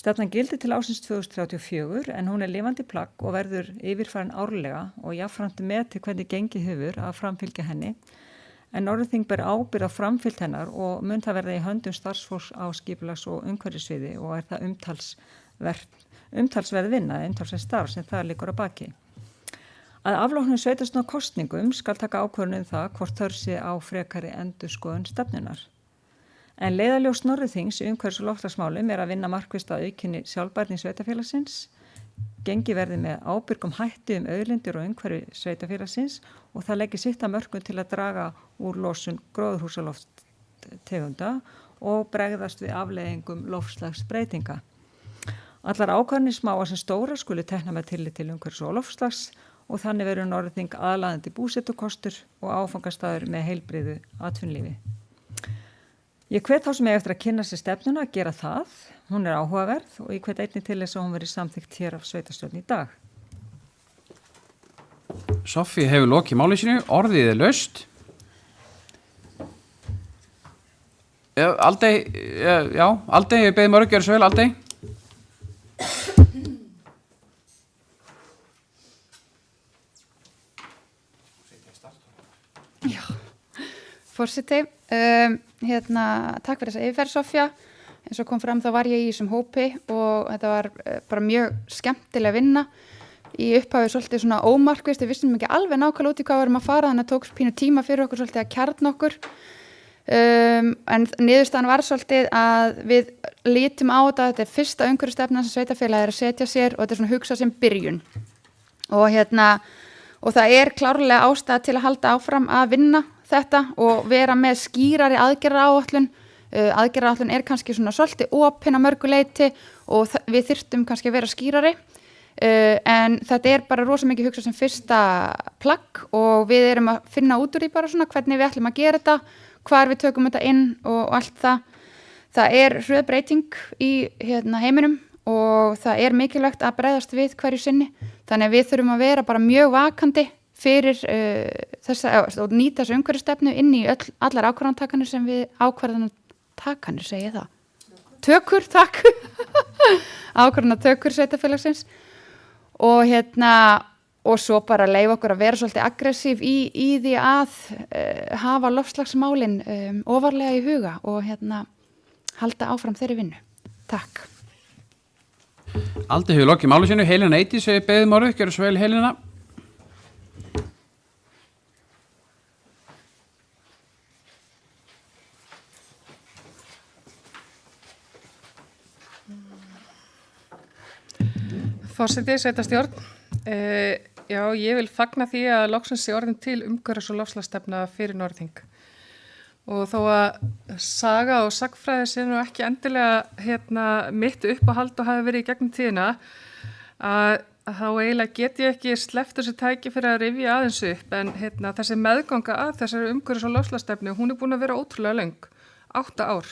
Stefnan gildir til ásins 2034 en hún er lifandi plagg og verður yfirfarin árlega og jafnframt með til hvernig gengi hefur að framfylgja henni. En Norðurþing ber ábyrgð á framfylgd hennar og mun það verða í höndum starfsfólks á skipulags- og umhverfissviði og er það umtalsverð vinna, umtalsverð starf sem það liggur að baki. Að afloknum sveitarstjórnarkosningum skal taka ákvörðun það hvort þörf sé á frekari endurskoðun stefnunar. En leiðarljós Norðurþings í umhverfis- og loftslagsmálum er að vinna markvisst að aukinni sjálfbærni sveitarfélagsins, gengi verði með ábyrgum hætti auðlindir og umhverfi sveitarfélagsins og það leggir sitt að mörkum til að draga úr losun gróðurhúsalofttegunda og bregðast við afleiðingum loftslagsbreytinga. Allar ákvarðanir smáar sem stóra skuli tekna með tillit til umhverfis og loftslags og þannig verður Norðþing aðlaðandi búsettukostur og áfangastaður með heilbrigðu atvinnulífi. Ég hvet þá sem eiga eftir að kynna sér stefnuna að gera það. Hún áhugaverð og ég hvet einnig til þess að hún verið samþykkt hér af sveitarstjórn í dag. Soffía hefur lokið máli sínu, orðið laust. Aldey, ég beði mörg gjörðu svo vel, Aldey. Já, forseti, takk fyrir þessa yfirferð, Soffía. Eins og kom fram þá var ég í þessum hópi og þetta var bara mjög skemmtileg vinna. Í upphafi svolítið svona ómarkvist, við vissum ekki alveg nákvæmlega út í hvað við erum að fara, þannig að tók pínu tíma fyrir okkur svolítið að kjarna okkur. En niðurstaðan var svolítið að við lítum á þetta er fyrsta umhverfisstefnan sem sveitarfélagið er að setja sér og þetta er svona hugsa sem byrjun. Og það er klárlega ástæða til að halda áfram að vinna þetta og vera með skýrari aðgerðaáætlun. Aðgerðaáætlun er kannski svona svolítið opin að mörgu leyti og við þyrftum kannski að vera skýrari. En þetta er bara rosa mikið hugsa sem fyrsta plagg og við erum að finna út úr því bara svona hvernig við ætlum að gera þetta, hvar við tökum þetta inn og allt það. Það er hröð breyting í heiminum og það er mikilvægt að bregðast við hverju sinni. Þannig að við þurfum að vera bara mjög vakandi fyrir og nýta þessu umhverfisstefnu inn í allar ákvarðantakanir sem við ákvarðantakanir segja það. Tökur, takk. Ákvarðanatökur sveitarfélagsins og og svo bara leyfa okkur að vera svolítið aggressív í því að hafa loftslagsmálin ofarlega í huga og halda áfram þeirri vinnu. Takk. Aldey hefur lokið máli sínu, Helena Eydís hefur beðið orðið, gjörðu svo vel Helena. Forseti, sveitarstjórn. Já, ég vil fagna því að loksins sé orðin til umhverfis- og loftslagsstefna fyrir Norðþing. Og þó að saga og sagfræði sé nú ekki endilega mitt uppáhald og hafi verið í gegnum tíðina, að þá eiginlega get ég ekki sleppt þessu tæki fyrir að rifja aðeins upp, en þessi meðganga að þessari umhverfis- og loftslagsstefnu, hún er búin að vera ótrúlega löng, 8 ár.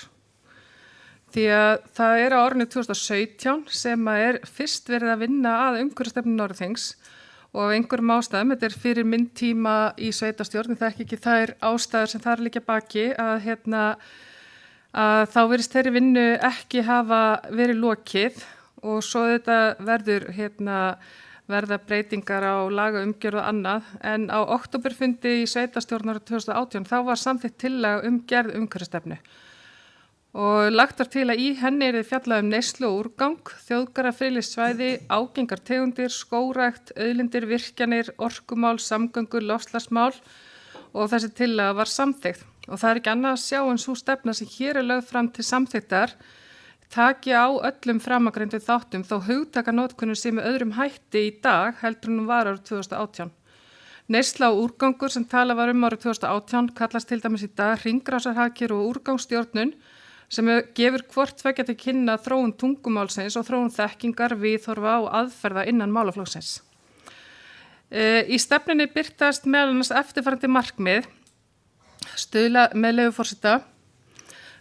Því að það er á árinu 2017 sem er fyrst verið að vinna að umhverfisstefnu Norðþings og af einhverjum ástæðum, þetta er fyrir minn tíma í sveitarstjórn, það er ekki þær ástæður sem þar liggja baki að þá virðist þeirri vinnu ekki hafa verið lokið og svo þetta verða breytingar á lagaumgjörð og annað, en á októberfundi í sveitarstjórn árið 2018 þá var samþykkt tillaga gerð umhverfisstefnu. Og lagt var til að í henni er fjallað neyslu og úrgang, þjóðgarða friðlýst-svæði, ágengar tegundir, skógrækt, auðlindir, virkjanir, orkumál, samgöngur, loftslagsmál og þessi tillaga var samþykkt. Og það er ekki annað að sjá en sú stefna sem hér er lögð fram til samþykktar taki á öllum framangreindu þáttum þó hugtakanótkunnur sé með öðrum hætti í dag heldur en hún var árið 2018. Neysla og úrgangur sem talað var árið 2018 kallast til dæmis í dag hringrásarhagkerfi og úrgangsstjórnun sem gefur hvort tveggja til kynna þróun tungumálsins og þróun þekkingar, viðhorfa og aðferða innan málaflokksins. Í stefnunni birtast meðal annars eftirfarandi markmið, með leyfi forseta,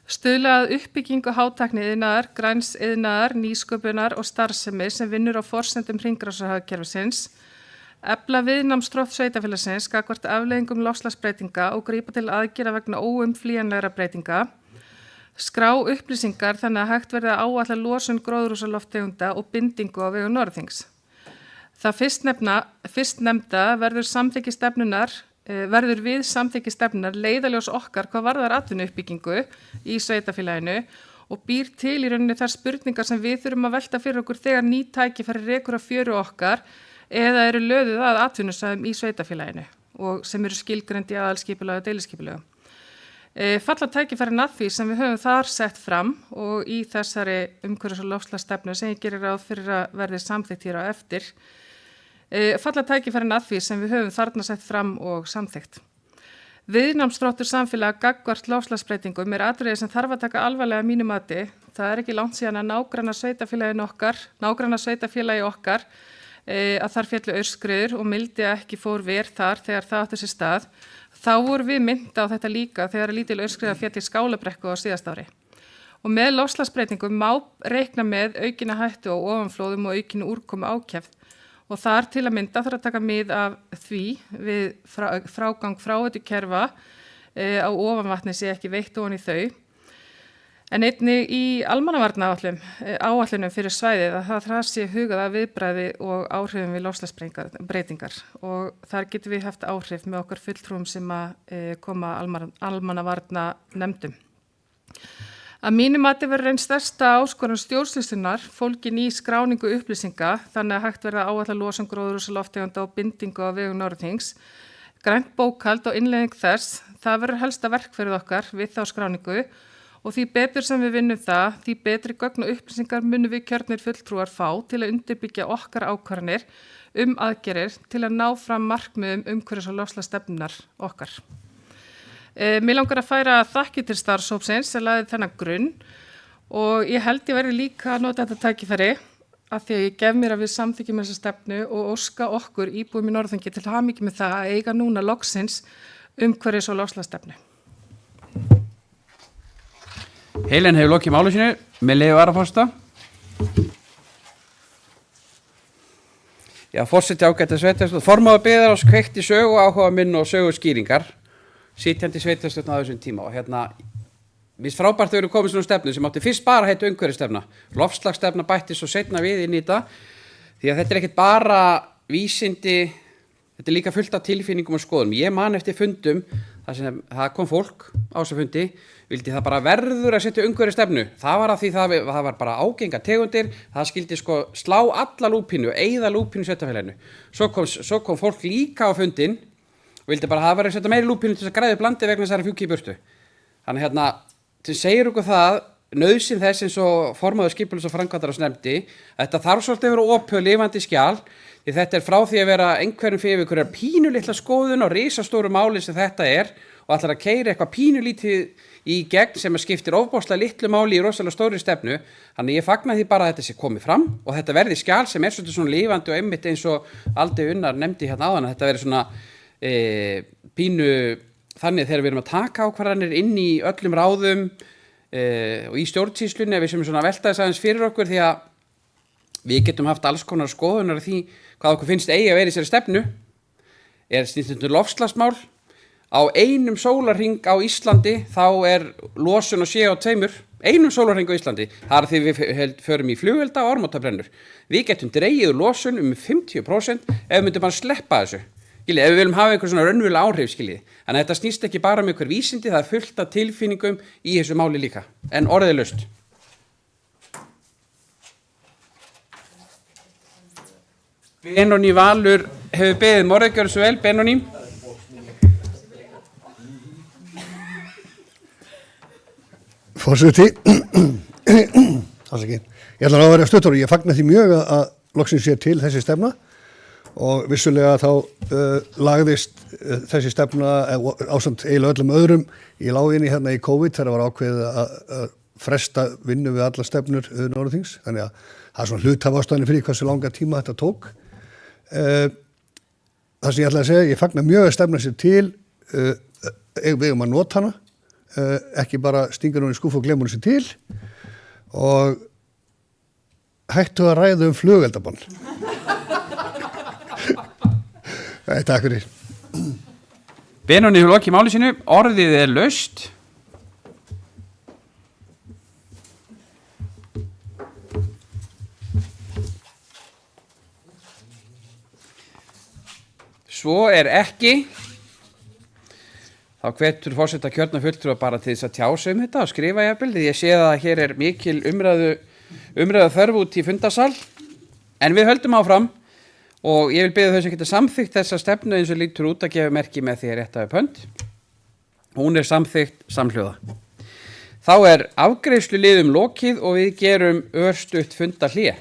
stuðla að uppbyggingu hátækniiðnaðar, grænsiðnaðar, nýsköpunar og starfsemi sem vinnur á forsendum hringrásarhagkerfisins, efla viðnámsþrótt sveitarfélagsins gagnvart afleiðingum loftslagsbreytinga og grípa til aðgerða vegna óumflýjanlegra breytinga, skrá upplýsingar þannig að hægt verði að áætla losun gróðurhúsalofttegunda og bindingu á vegum Norðþings. Það fyrstnefnda verður við samþykki stefnunar leiðaljós okkar hvað varðar atvinnuuppbyggingu í sveitarfélaginu og býr til í rauninni þær spurningar sem við þurfum að velta fyrir okkur þegar ný tækifæri rekur á fjöru okkar eða eru löðuð að atvinnusvæðum í sveitarfélaginu og sem eru skilgreind í aðalskipulagi og deiliskipulagi. Falla tækifærin að því sem við höfum þar sett fram og í þessari umhverfis- og loftslagsstefnu sem ég gerir ráð fyrir að verði samþykkt hér á eftir. Falla tækifærin að því sem við höfum þarna sett fram og samþykkt. Viðnámsþróttur samfélag gagnvart loftslagsbreytingum atriði sem þarf að taka alvarlega að mínu mati. Það ekki langt síðan að nágranna sveitafélagi okkar að þar féllu aurskriður og mildi ekki fór ver þar þegar það átti sér stað. Þá vorum við mynda á þetta líka þegar lítil aurskriða féll í Skálabrekku á síðast ári. Og með loftslagsbreytingum má reikna með aukina hættu á ofanflóðum og aukinu úrkomu ákefð. Og þar til að mynda þarf að taka mið af því við frágang fráveitukerfa á ofanvatni sé ekki veitt ofan í þau. En einnig í almannavarnaáætlunum fyrir svæðið að það sé hugað að viðbragði og áhrifum við loftslagsbreytingar. Og þar getum við haft áhrif með okkar fulltrúum sem að koma almannavarna nefndum. Að mínu mati verður einn stærsta áskorun stjórnsýslunnar fólgin í skráningu upplýsinga þannig að hægt verða áætla losun gróðurhúsalofttegunda og bindingu á vegum Norðurþings. Grænt bókhald og innleiðing þess, það verður helsta verkferð okkar við þá skráningu og því betur sem við vinnum það, því betri gögn og upplýsingar munum við kjörnir fulltrúar fá til að undirbyggja okkar ákvarðanir aðgerðir til að ná fram markmiðum umhverfis- og loftslagsstefnunnar okkar. Mér langar að færa þakki til starfshópsins sem lagði þennan grunn og ég held ég verði líka að nota þetta tækifæri af því að ég gef mér að við samþykjum þessa stefnu og óska okkur íbúum í Norðurþingi til hamingju með það að eiga núna loksins umhverfis- og loftslagsstefnu. Helen hefur lokið máli sínu með leyfi varaforseta. Já, forseti ágæta sveitarstjórn, formaður byggðarráðs kveikti sögu áhuga minn og sögu skýringar. Sitjandi sveitarstjórn á þessum tíma og mér frábært þau eru komið svona stefnu sem átti fyrst bara heita umhverfisstefna, loftslagsstefna bættist og seinna við inn í þetta því að þetta ekkert bara vísindi, þetta líka fullt af tilfinningum og skoðum. Ég man eftir fundum þar sem það kom fólk á þessu fundi, vildi það bara verður að setja umhverfisstefnu. Það var af því það var bara ágengar tegundir, það skildi slá alla lúpínu, eyða lúpínu sveitarfélaginu. Svo kom fólk líka á fundin og vildi bara hafa verið að setja meiri lúpínu til þess að græða blandi vegna þess að það fjúki í burtu. Þannig sem segir okkur það, nauðsyn þess eins og formaður skipulags- og framkvæmdarráðs nefndi, þetta þarf svolítið að vera opið og lifandi skjal, því þetta frá því að vera einhverjum fyrir einhverjar pínulitla skoðun og risastóru máli sem þetta og ætlar að keyra eitthvað pínulítið í gegn sem skiptir ofboðslega litlu máli í rosalega stóri stefnu. Þannig ég fagna því bara að þetta sé komið fram og þetta verði skjal sem svolítið svona lifandi og einmitt eins og Aldi Unnar nefndi áðan að þetta verði svona pínu þannig þegar við erum að taka ákvarðanir inn í öllum ráðum og í stjórnsýslunni við sem svona velta þess aðeins fyrir okkur því að við getum haft alls konar skoðunar því hvað okkur finnst eigi að vera í þessari stefnu snýst loftslagsmál á einum sólarhring á Íslandi þá losun og CO2 einum sólarhring á Íslandi það því við förum í flugvelda og ormótabrennur við getum dregið losun 50% ef við myndum bara sleppa þessu ef við viljum hafa einhver svona raunverulega áhrif, þannig að þetta snýst ekki bara einhver vísindi, það fullt af tilfinningum í þessu máli líka, en orðið laust. Benóní Valur hefur beðið morðið, gjörðu svo vel, Benóní. Forseti, ég ætla að vera stuttur og ég fagna því mjög að loksins sé til þessi stefna. Og vissulega þá lagðist þessi stefna ásamt eiginlega öllum öðrum í láginni hérna í COVID þegar var ákveðið að fresta vinnu við alla stefnur Norðurþings. Þannig að það svona hluthafaástæðan fyrir hversu langa tíma þetta tók. Það sem ég ætla að segja, ég fagna mjög að stefna sér til, við að nota hana, ekki bara stinga hún í skúfu og glemma hún sér til og hættu að ræða flugeldabann. Nei, takk fyrir. Benóní hefur lokið máli sínu, orðið laust. Svo ekki. Þá hvetur forseta kjörna fulltrúa bara til þess að tjá sig þetta og skrifa jafnvel. Því ég sé að hér mikil umræðu þörf út í fundarsal. En við höldum áfram. Og ég vil biðja þau sem geta samþykkt þessa stefnu eins og lítur út að gefa merki með því að rétta upp hönd. Hún er samþykkt samhljóða. Þá er afgreiðslu liðum lokið og við gerum örstutt fundarhlé.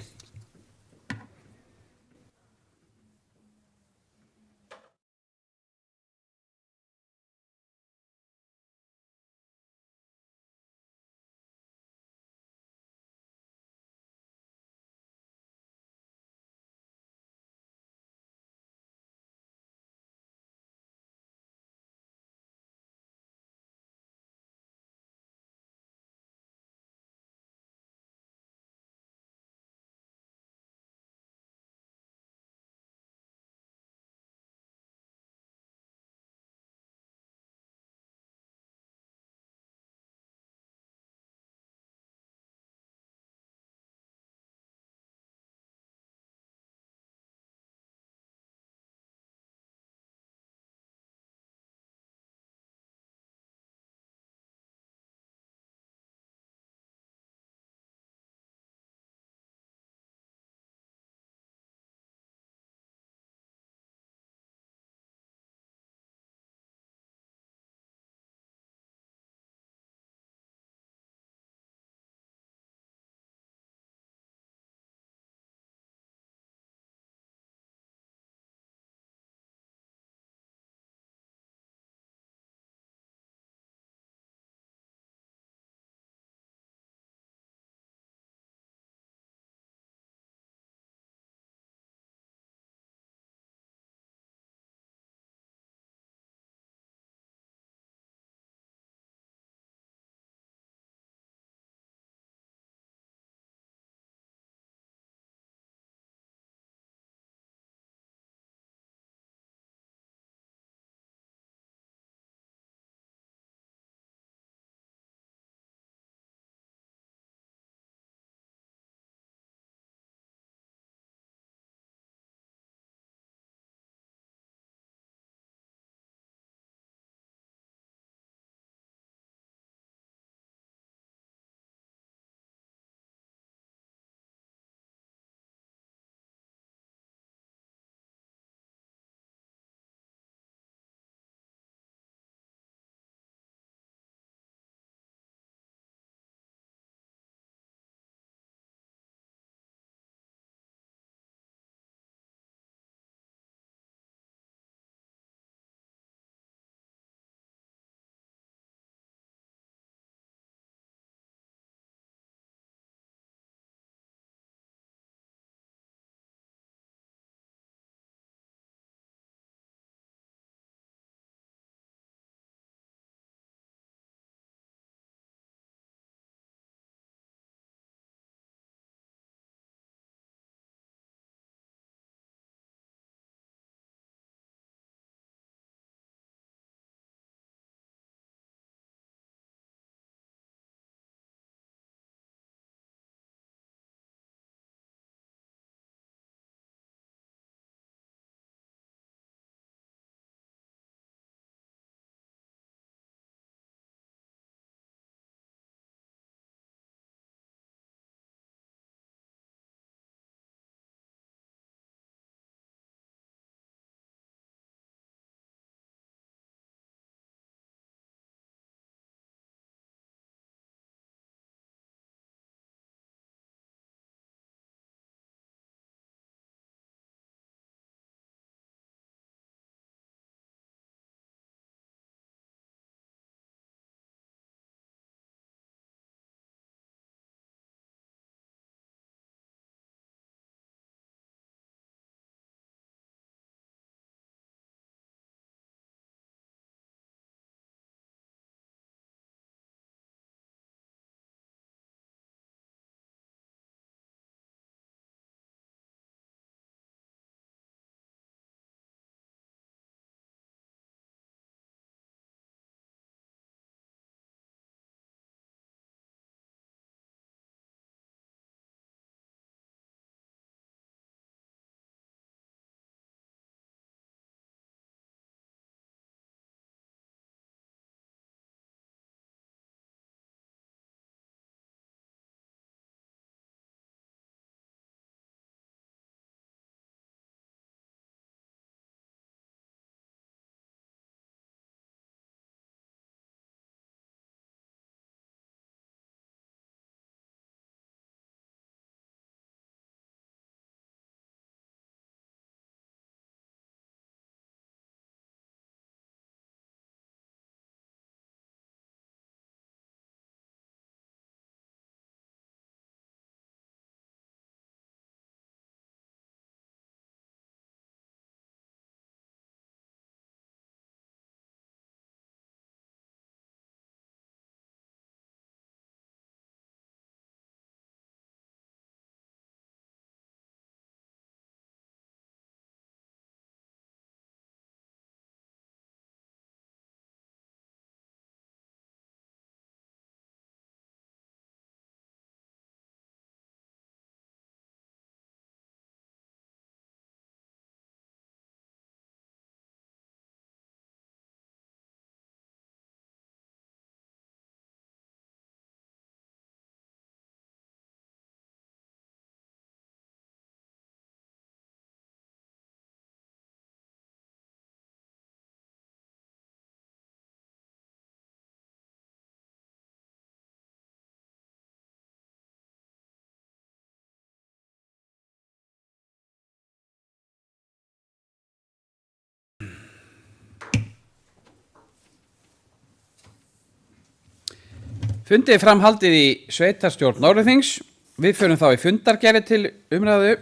Fundið framhaldið í sveitarstjórn Norðurþings. Við förum þá í fundargerði til umræðu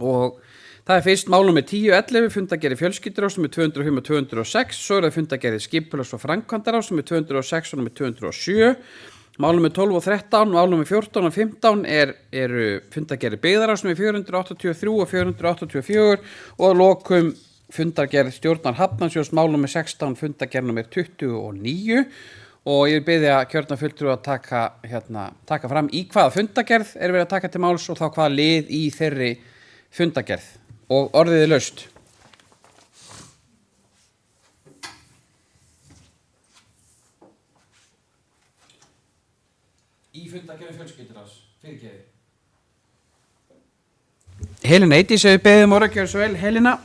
og það fyrst mál númer 1011, fundargerði fjölskylduráðs númer 205 og 206, svo það fundargerði skipulags- og framkvæmdaráðs númer 206 og númer 207, mál númer 12 og 13, mál númer 14 og 15 eru fundargerði byggðaráðs númer 483 og 484 og að lokum fundargerð stjórnar Hafnarsjóðs mál númer 16, fundargerð númer 29 og ég byrði að kjörna fulltrúa að taka fram í hvaða fundargerð er verið að taka til máls og þá hvaða lið í þeirri fundargerð og orðið laust. Í fundargerð fjölskylduráðs, fyrirgeði. Helena Eydís, ef við beðum orða, gjör svo vel. Helena.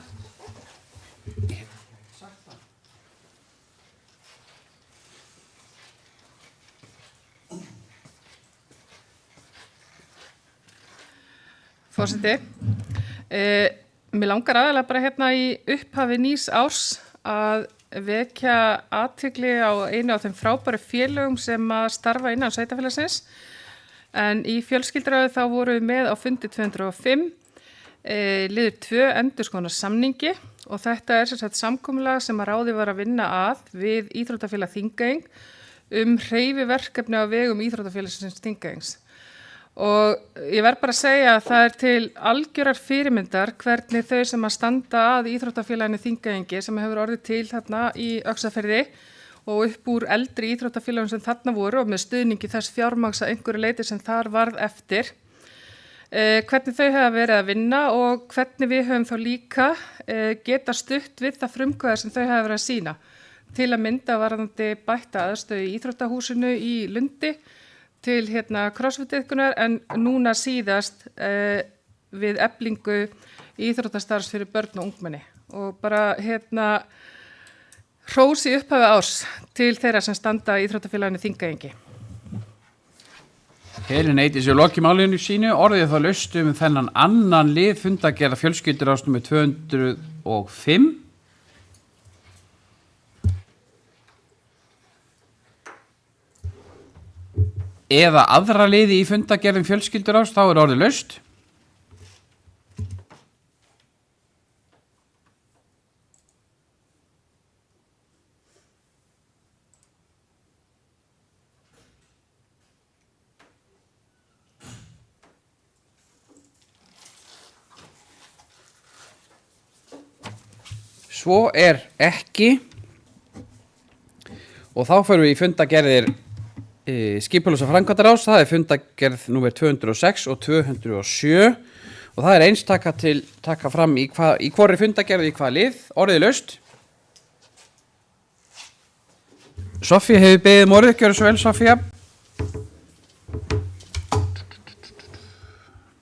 Forseti, mér langar aðalega bara hérna í upphafi nýs árs að vekja athygli á einu af þeim frábæru félögum sem að starfa innan sveitarfélagsins. En í fjölskylduráði þá vorum við með á fundi 205, liður 2 endurskoðunar samningi og þetta er sem sagt samkomulag sem að ráði var að vinna að við Íþróttafélag Þingeying hreyfiverkefni á vegum Íþróttafélagsins Þingeyings. Og ég verð bara að segja að það er til algjörar fyrirmyndar hvernig þau sem að standa að Íþróttafélaginu Þingeyingi sem hefur orðið til þarna í Öxarfirði og upp úr eldri íþróttafélagum sem þarna voru og með stuðningi þess fjármagns að einhverju leyti sem þar varð eftir. Hvernig þau hafa verið að vinna og hvernig við höfum þá líka geta stutt við það frumkvæði sem þau hafa verið að sýna. Til að mynda varðandi bætta aðstöðu í Íþróttahúsinu í Lundi, til crossfit-iðkunar en núna síðast við eflingu íþróttastarfs fyrir börn og ungmenni og bara hrós í upphafi árs til þeirra sem standa í Íþróttafélaginu Þingeyingi. Helena Eydís í loki málinu sínu orðið þá laust þennan annan lið fundargerða fjölskylduráðs númer 205. Eða aðra liði í fundargerðum fjölskylduráðs, þá er orðið laust. Svo er ekki og þá förum við í fundargerðir skipulags- og framkvæmdaráðs, það er fundargerð númer 206 og 207 og það er eins taka fram í hvorri fundargerð í hvaða lið, orðið laust. Sofía hefur beðið orðið, gjörðu svo vel Sofía.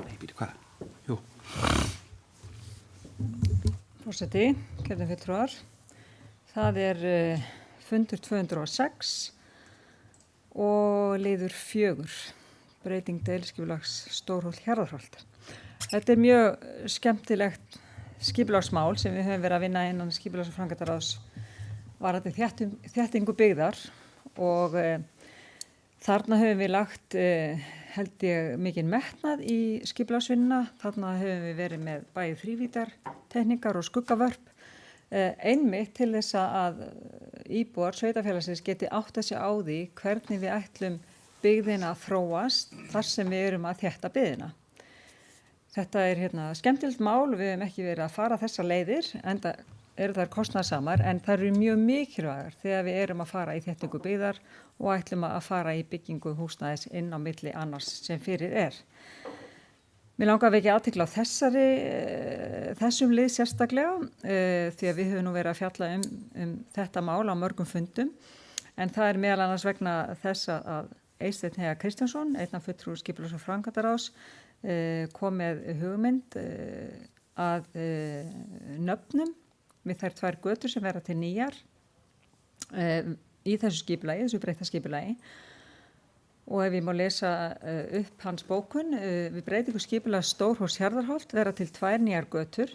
Nei, býtu hvað? Jú. Forseti, kjörna fulltrúar, það er fundur 206 og liður 4, breyting deiliskipulags Stórhóll Hjarðarholt. Þetta er mjög skemmtilegt skipulagsmál sem við höfum verið að vinna innan skipulags- og framkvæmdaráðs varðandi þéttingu byggðar og þarna höfum við lagt held ég mikinn metnað í skipulagsvinnuna. Þarna höfum við verið með bæði þrívítar, tekníkar og skuggavörp einmitt til þess að íbúar sveitarfélagsins geti átt að sjá á því hvernig við ætlum byggðina að þróast þar sem við erum að þétta byggðina. Þetta er skemmtilegt mál, við hefum ekki verið að fara þessar leiðir, enda eru þær kostnaðarsamar, en það eru mjög mikilvægar þegar við erum að fara í þéttingu byggðar og ætlum að fara í byggingu húsnæðis inn á milli annars sem fyrir er. Mér langar að vekja athygli á þessum lið sérstaklega því að við höfum nú verið að fjalla um þetta mál á mörgum fundum en það er meðal annars vegna þess að Eysteinn Heiðar Kristjánsson, einn af fulltrúum skipulags- og framkvæmdaráðs, kom með hugmynd að nöfnum við þær 2 götur sem verða til nýjar í þessu skipulagi, þessu breytta skipulagi. Og ef ég má lesa upp hans bókun, við breytingu skipulags Stórhóls Hjarðarholt verða til 2 nýjar götur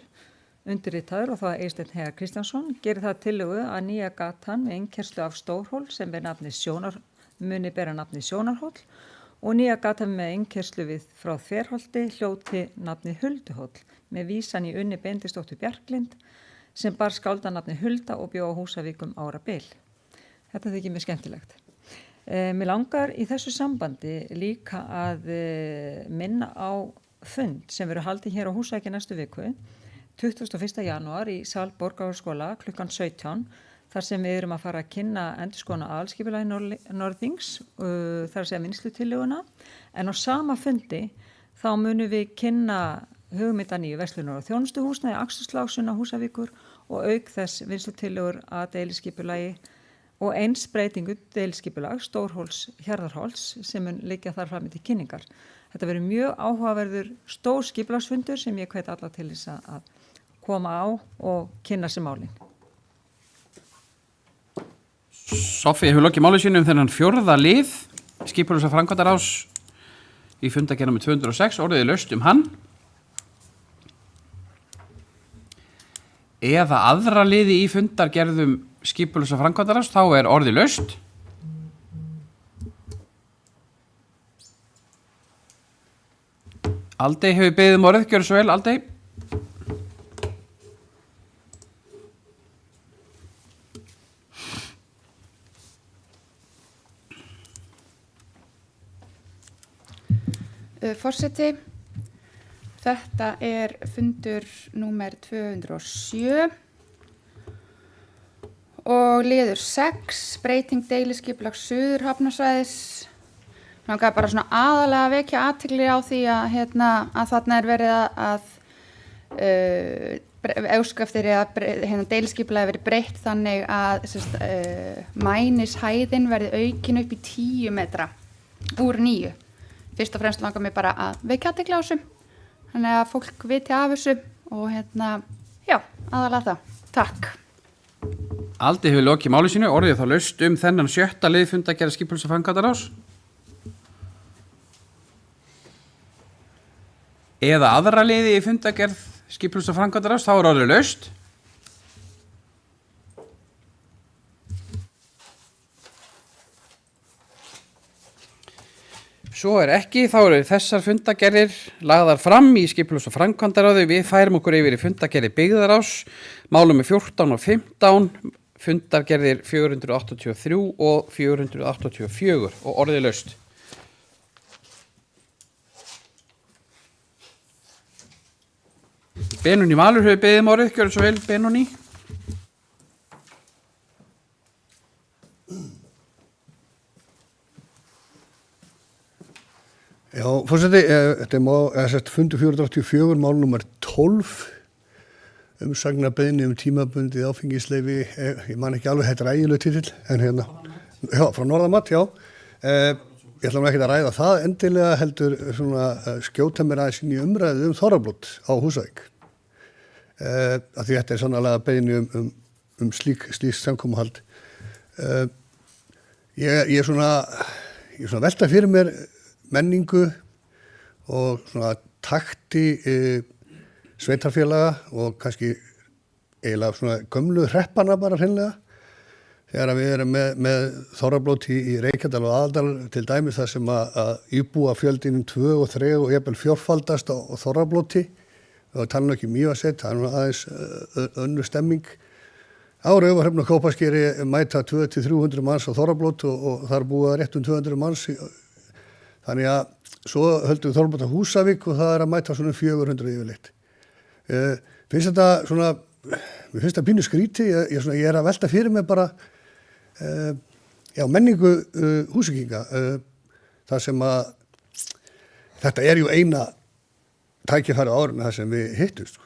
undirritaður og það er Eysteinn Heiðar Kristjánsson, gerir það tillögu að nýja gatan með innkerslu af Stórhól sem er nafnið muni bera nafni Sjónarhóll og nýja gatan með innkerslu við frá Þverholti hljóti nafni Hulduhóll með vísan í Unni Benediktsdóttur Bjarklind sem bar skáldanafni Hulda og bjó á Húsavíkum árabil. Þetta þykir mér skemmtilegt. Mér langar í þessu sambandi líka að minna á fund sem verður haldið hér á Húsavíki næstu viku, 21. janúar í sal Borgarhússkóla klukkan 17, þar sem við erum að fara að kynna endurskoðun á aðalskipulagi Norðþings, þar að segja vinnslutillöguna, en á sama fundi þá munum við kynna hugmynda nýju verslunar og þjónustuhúsnæði Aksturslágsuna Húsavíkur og auk þess vinnslutillögur að deiliskipulagi og eins breytingu deiliskipulag Stórhóls Hjarðarhóls sem mun liggja þar fram til kynningar. Þetta verður mjög áhugaverður stór skipulagsfundur sem ég hvet alla til þess að koma á og kynna sér málin. Soffía hefur lokið máli sínu þennan 4. lið skipulags- og framkvæmdaráðs í fundargerð nr. 206, orðið laust hann. Eða aðra liði í fundargerðum skipulags- og framkvæmdaráðs, þá orðið laust. Aldey hefur beðið orðið, gjörðu svo vel, Aldey. Forseti, þetta fundur númer 207 og liður 6, breyting deiliskipulags Suðurhafnarsvæðis. Langaði bara svona aðalega að vekja athygli á því að þarna verið að óska eftir að deiliskipulagi verið breytt þannig að mænishæðin verði aukin upp í 10 metra úr 9. Fyrst og fremst langar mér bara að vekja athygli á þessu, þannig að fólk viti af þessu og aðalega það. Takk. Aldey hefur lokið máli sínu, orðið þá laust þennan 7. lið fundargerðar skipulags- og framkvæmdaráðs. Eða aðra liði í fundargerð skipulags- og framkvæmdaráðs, þá orðið laust. Svo ekki, þá eru þessar fundargerðir lagðar fram í skipulags- og framkvæmdaráði. Við færum okkur yfir í fundargerðir byggðaráðs, málum 14 og 15, fundargerðir 483 og 484 og orðið laust. Benóný Valur hefur beðið orðið, gjörðu svo vel, Benóný. Já, forseti, þetta fundur 484, mál nummer 12, umsagnarbeiðni tímabundið áfengisleyfi, ég man ekki alveg, þetta ægileg titill, en frá Norðamatt, já. Ég ætla ekki að ræða það endilega, heldur skjóta mér aðeins inn í umræðu Þorrablót á Húsavík. Af því þetta sannarlega beiðni slík samkomuhald. Ég er velta fyrir mér menningu og takti sveitarfélaga og kannski eiginlega gömlu hreppana bara hreinlega. Þegar við erum með Þorrablót í Reykjadal og Aðaldal til dæmis þar sem að íbúa fjöldinum 2 og 3 og jafnvel 4-faldast á Þorrablóti og tala nú ekki Mývatnssveit, það er aðeins önnur stemming. Á Raufarhöfn og Kópaskeri mæta 200-300 manns á Þorrablót og þar búa rétt 200 manns. Þannig að svo höldum við Þorrablót á Húsavík og það að mæta svona 400 yfirleitt. Finnst þetta pínu skríti, ég að velta fyrir mig bara menningu Húsvíkinga, þar sem að þetta jú eina tækifæri á árinu þar sem við hittumst,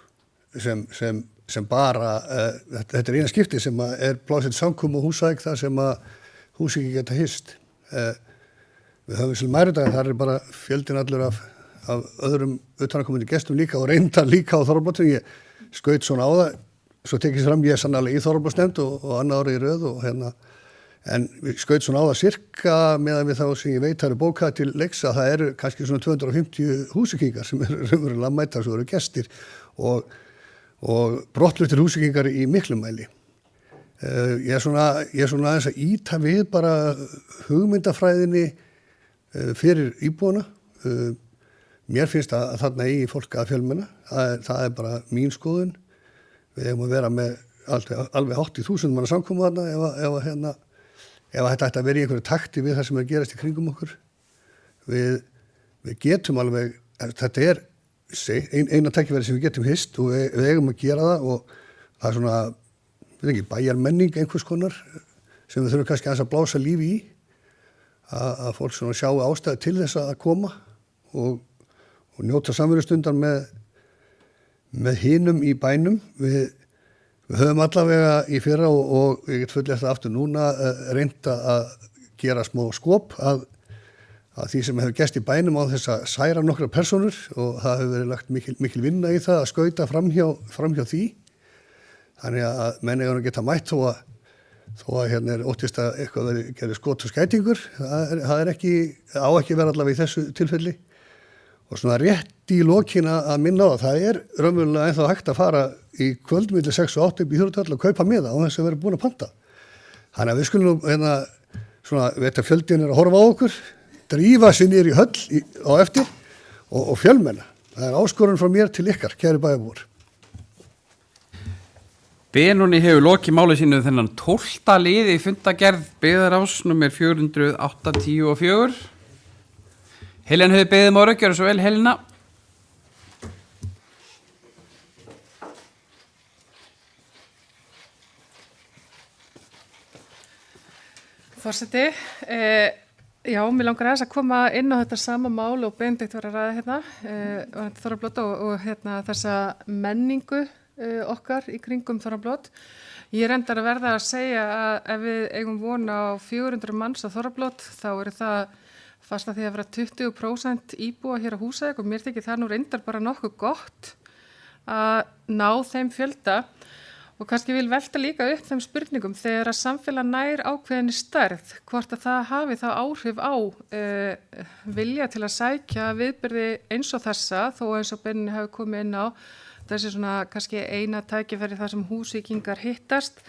sem bara, þetta eina skipti sem að plásið samkomu á Húsavík þar sem að Húsvíkinga geta hist. Við höfum sem mærudag, þar bara fjöldin allur af öðrum utanakomandi gestum líka og reyndar líka á Þorrablóti. Ég skaut svona á það, svo tekist fram ég sannarlega í Þorrablótsnefnd og annað árið í röð og en við skaut svona á það sirka meðan við þá sem ég veit það eru bókað til leiks að það eru kannski svona 250 Húsvíkingar sem eru raunverulega mæta sem eru gestir og brottfluttir Húsvíkingar í miklum mæli. Ég er svona aðeins að íta við bara hugmyndafræðinni fyrir íbúana. Mér finnst að þarna eigi fólk að fjölmenna. Það er bara mín skoðun. Við eigum að vera með alveg 80.000 manna samkomu þarna ef þetta ætti að vera í einhverju takti við það sem er að gerast í kringum okkur. Við getum alveg, þetta er eina tækifæri sem við getum hist og við eigum að gera það og það er svona bæjar menning einhvers konar sem við þurfum kannski aðeins að blása lífi í að fólk svona sjáu ástæðu til þess að koma og njóta samverustundar með hinum í bænum. Við höfum allavega í fyrra og ég get fullið þetta aftur núna reynt að gera smá skop að því sem hefur gerst í bænum á þess að særa nokkra persónur og það hefur verið lagt mikil vinna í það að skauta framhjá því. Þannig að menn eiga að geta mætt þó að hérna er óttist að eitthvað gerir skot og skætingur. Það er ekki vera allavega í þessu tilfelli. Og svona rétt í lokina að minna á það er raunverulega ennþá hægt að fara í kvöld milli 6 og 8 upp í Þjóðarhöll og kaupa miða á þess að vera búin að panta. Þannig að við skulum svona veit að fjöldin er að horfa á okkur, drífa sig niður í höll á eftir og fjölmenna. Það er áskorun frá mér til ykkar, kæri bæjarbúar. Benóni hefur lokið máli sínu þennan 12. lið í fundagerð byggðarás nummer 484. Helena hefur beðið ára, gjörðu svo vel Helena. Forseti, já, mér langar aðeins að koma inn á þetta sama mál og Benedikt var að ræða hérna, Þorrablót og hérna þessa menningu okkar í kringum Þorrablót. Ég reyndar að verða að segja að ef við eigum von á 400 manns á Þorrablót þá það fast að því að vera 20% íbúa hér á Húsavík og mér þykir það nú reyndar bara nokkuð gott að ná þeim fjölda og kannski vil velta líka upp þeim spurningum þegar að samfélag nær ákveðinni stærð, hvort að það hafi þá áhrif á vilja til að sækja viðburði eins og þessa, þó eins og Benni hafi komið inn á þessi svona kannski eina tækifæri þar sem Húsvíkingar hittast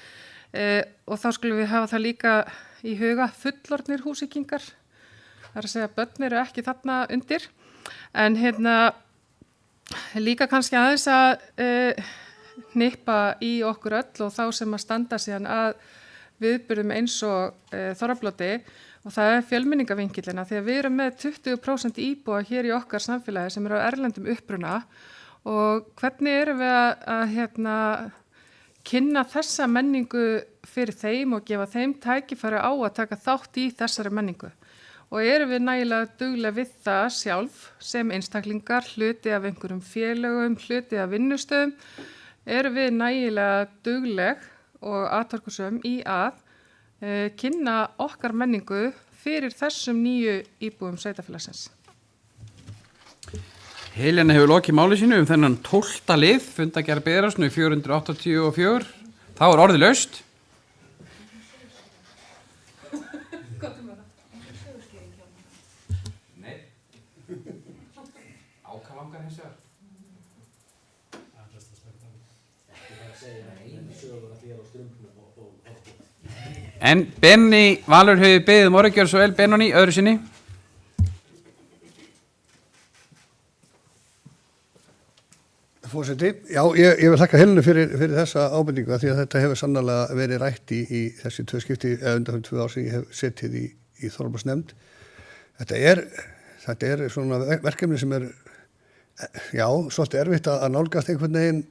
og þá skulum við hafa það líka í huga fullorðnir Húsvíkingar. Það er að segja að börn eru ekki þarna undir, en hérna líka kannski aðeins að hnippa í okkur öll og þá sem að standa síðan að viðburðum eins og Þorrablóti og það er fjölmenningavinkillina því að við erum með 20% íbúa hér í okkar samfélagi sem eru á erlendum uppruna og hvernig erum við að kynna þessa menningu fyrir þeim og gefa þeim tækifæri á að taka þátt í þessari menningu. Og erum við nægilega duglega við það sjálf sem einstaklingar, hluti af einhverjum félögum, hluti af vinnustöðum, erum við nægilega dugleg og atorkusum í að kynna okkar menningu fyrir þessum nýju íbúum sveitarfélagsins. Helena hefur lokið máli sínu þennan 12. lið, fundagerð byggðarás nummer 484. Þá orðið laust. En Benni Valur hefur beðið ára, gjörðu svo vel Benóni, öðru sinni. Forseti, já, ég vil þakka Helenu fyrir þessa ábendingu því að þetta hefur sannarlega verið rætt í þessi 2 skipti eða undanfarnar 2 ár sem ég hef setið í Þorrablótsnefnd. Þetta er svona verkefni sem er, já, svolítið erfitt að nálgast einhvern veginn.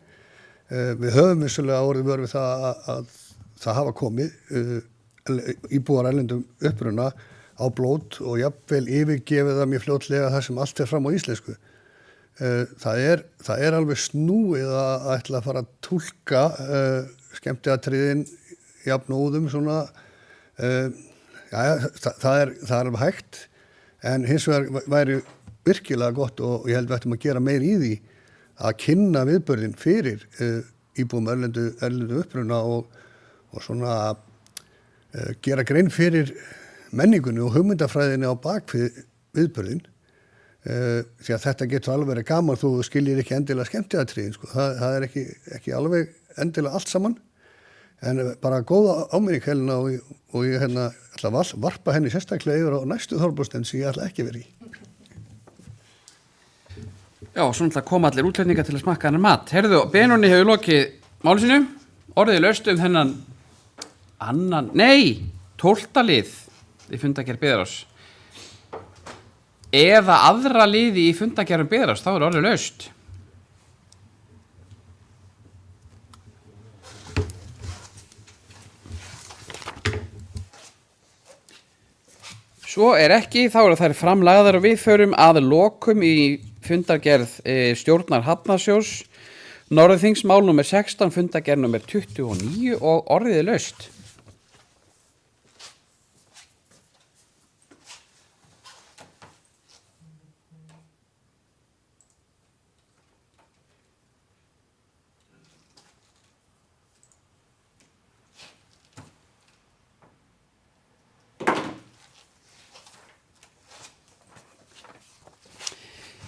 Við höfum vissulega orðið vör við það að það hafa komið íbúar erlendum uppruna á blót og jafnvel yfirgefið það mjög fljótlega það sem allt er fram á íslensku. Það er alveg snúið að ætla að fara að túlka skemmtiatriðin jafnóðum svona það er alveg hægt en hins vegar væri virkilega gott og ég held við ættum að gera meir í því að kynna viðburðin fyrir íbúum erlendu uppruna og svona gera grein fyrir menningunni og hugmyndafræðinni á bakvið viðburðin því að þetta getur alveg verið gaman þú skiljir ekki endilega skemmtiatriðin sko. Það er ekki alveg endilega allt saman En bara góða áminning Helena og ég ætla að varpa henni sérstaklega yfir á næstu þorpsnefnd sem ég ætla ekki verið í. Já, svo náttúrulega koma allir útlendingar til að smakka hennar mat. Herðu, Benóni hefur lokið máli sínu, orðið laust þennan 12. lið í fundagerð Byðarás. Eða aðra liði í fundagerðum Byðarás, þá orðið laust. Svo ekki, þá eru þær framlagðar og við förum að lokum í fundargerð stjórnar Hafnarsjóðs, Norðurþings mál nr. 16, fundargerð nr. 29 og orðið laust.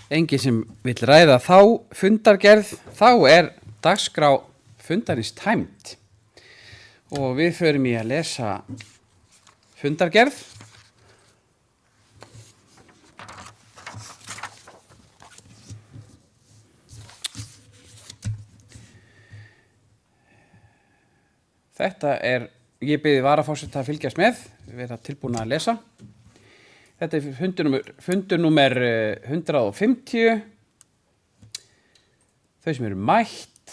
Engin sem vill ræða þá fundargerð, þá dagskrá fundarins tæmt og við förum í að lesa fundargerð. Þetta ég byrði varaforseta að fylgjast með, við tilbúin að lesa. Þetta fundur númer 150, þau sem eru mætt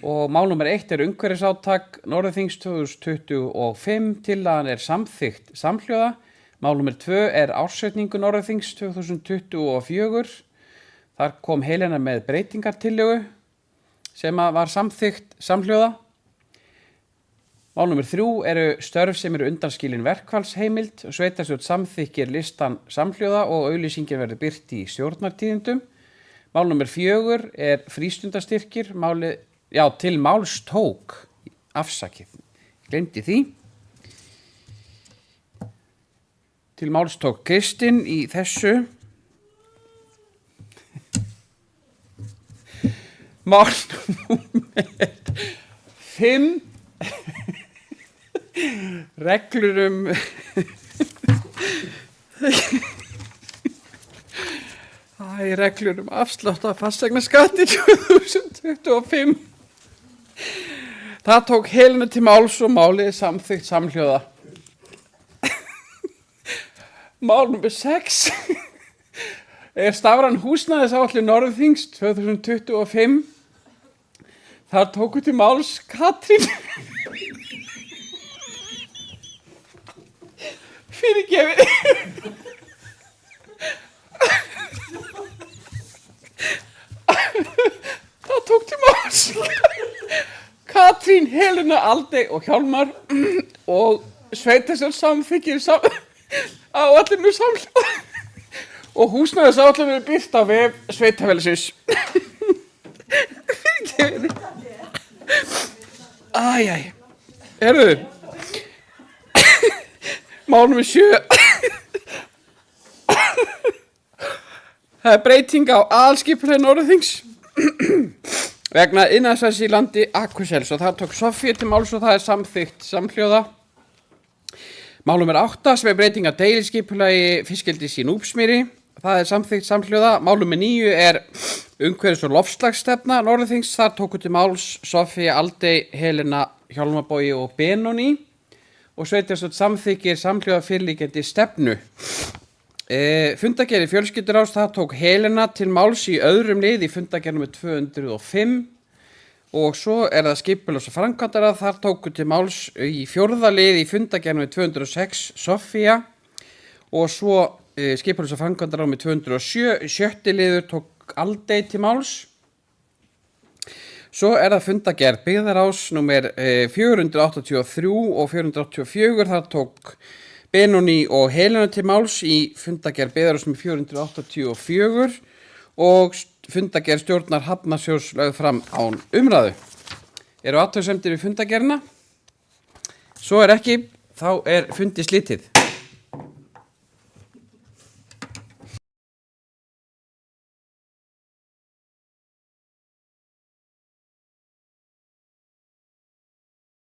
og mál númer 1 umhverfisátak Norðurþings 2025, tillagan samþykkt samhljóða. Mál númer 2 ársreikningur Norðurþings 2024, þar kom Helena með breytingartillögu sem var samþykkt samhljóða. Mál nr. 3 störf sem undanskilin verkfallsheimild og sveitarstjórn samþykkir listan samhljóða og auglýsingin verður birt í stjórnartíðindum. Mál nr. 4 frístundastyrkir, til máls tók, afsakið, gleymdi því. Til máls tók Kristinn í þessu. Mál nr. 5 reglur reglur afslátt af fasteignaskatti 2025. Það tók Helena til máls og málið samþykkt samhljóða. Mál nr. 6 stafræn húsnæðisáætlun Norðurþings 2025. Þar tóku til máls Katrín fyrirgefið. Það tók til máls Katrín, Helena, Aldey og Hjálmar og sveitarstjórn samþykkir áætlun samhljóða og húsnæðisáætlun verður birt á vef sveitarfélagsins. Fyrirgefið. Herðu, mál nr. 7. Það breyting á aðalskipulagi Norðurþings vegna innanlandsvæðis í landi Akursells og það tók Soffía til máls og það samþykkt samhljóða. Mál nr. 8 sem breyting á deiliskipulagi fiskeldis í Núpsmýri, það samþykkt samhljóða. Mál nr. 9 umhverfis- og loftslagsstefna Norðurþings, þar tóku til máls Soffía, Aldey, Helena, Hjálmar Bogi og Benóni og sveitarstjórn samþykkir samhljóða fyrirliggjandi stefnu. Fundargerð fjölskylduráðs, það tók Helena til máls í öðrum lið í fundargerð nr. 205 og svo það skipulags- og framkvæmdaráð, þar tóku til máls í 4. lið í fundargerð nr. 206 Soffía og svo skipulags- og framkvæmdaráð nr. 207, 7. liður tók Aldey til máls. Svo það fundargerð Byggðarás nr. 483 og 484, þar tók Benóni og Helena til máls í fundargerð Byggðarás nr. 484 og fundargerð stjórnar Hafnarsjóðs lögð fram án umræðu. Athugasemdir við fundargerðina? Svo ekki, þá fundi slitið.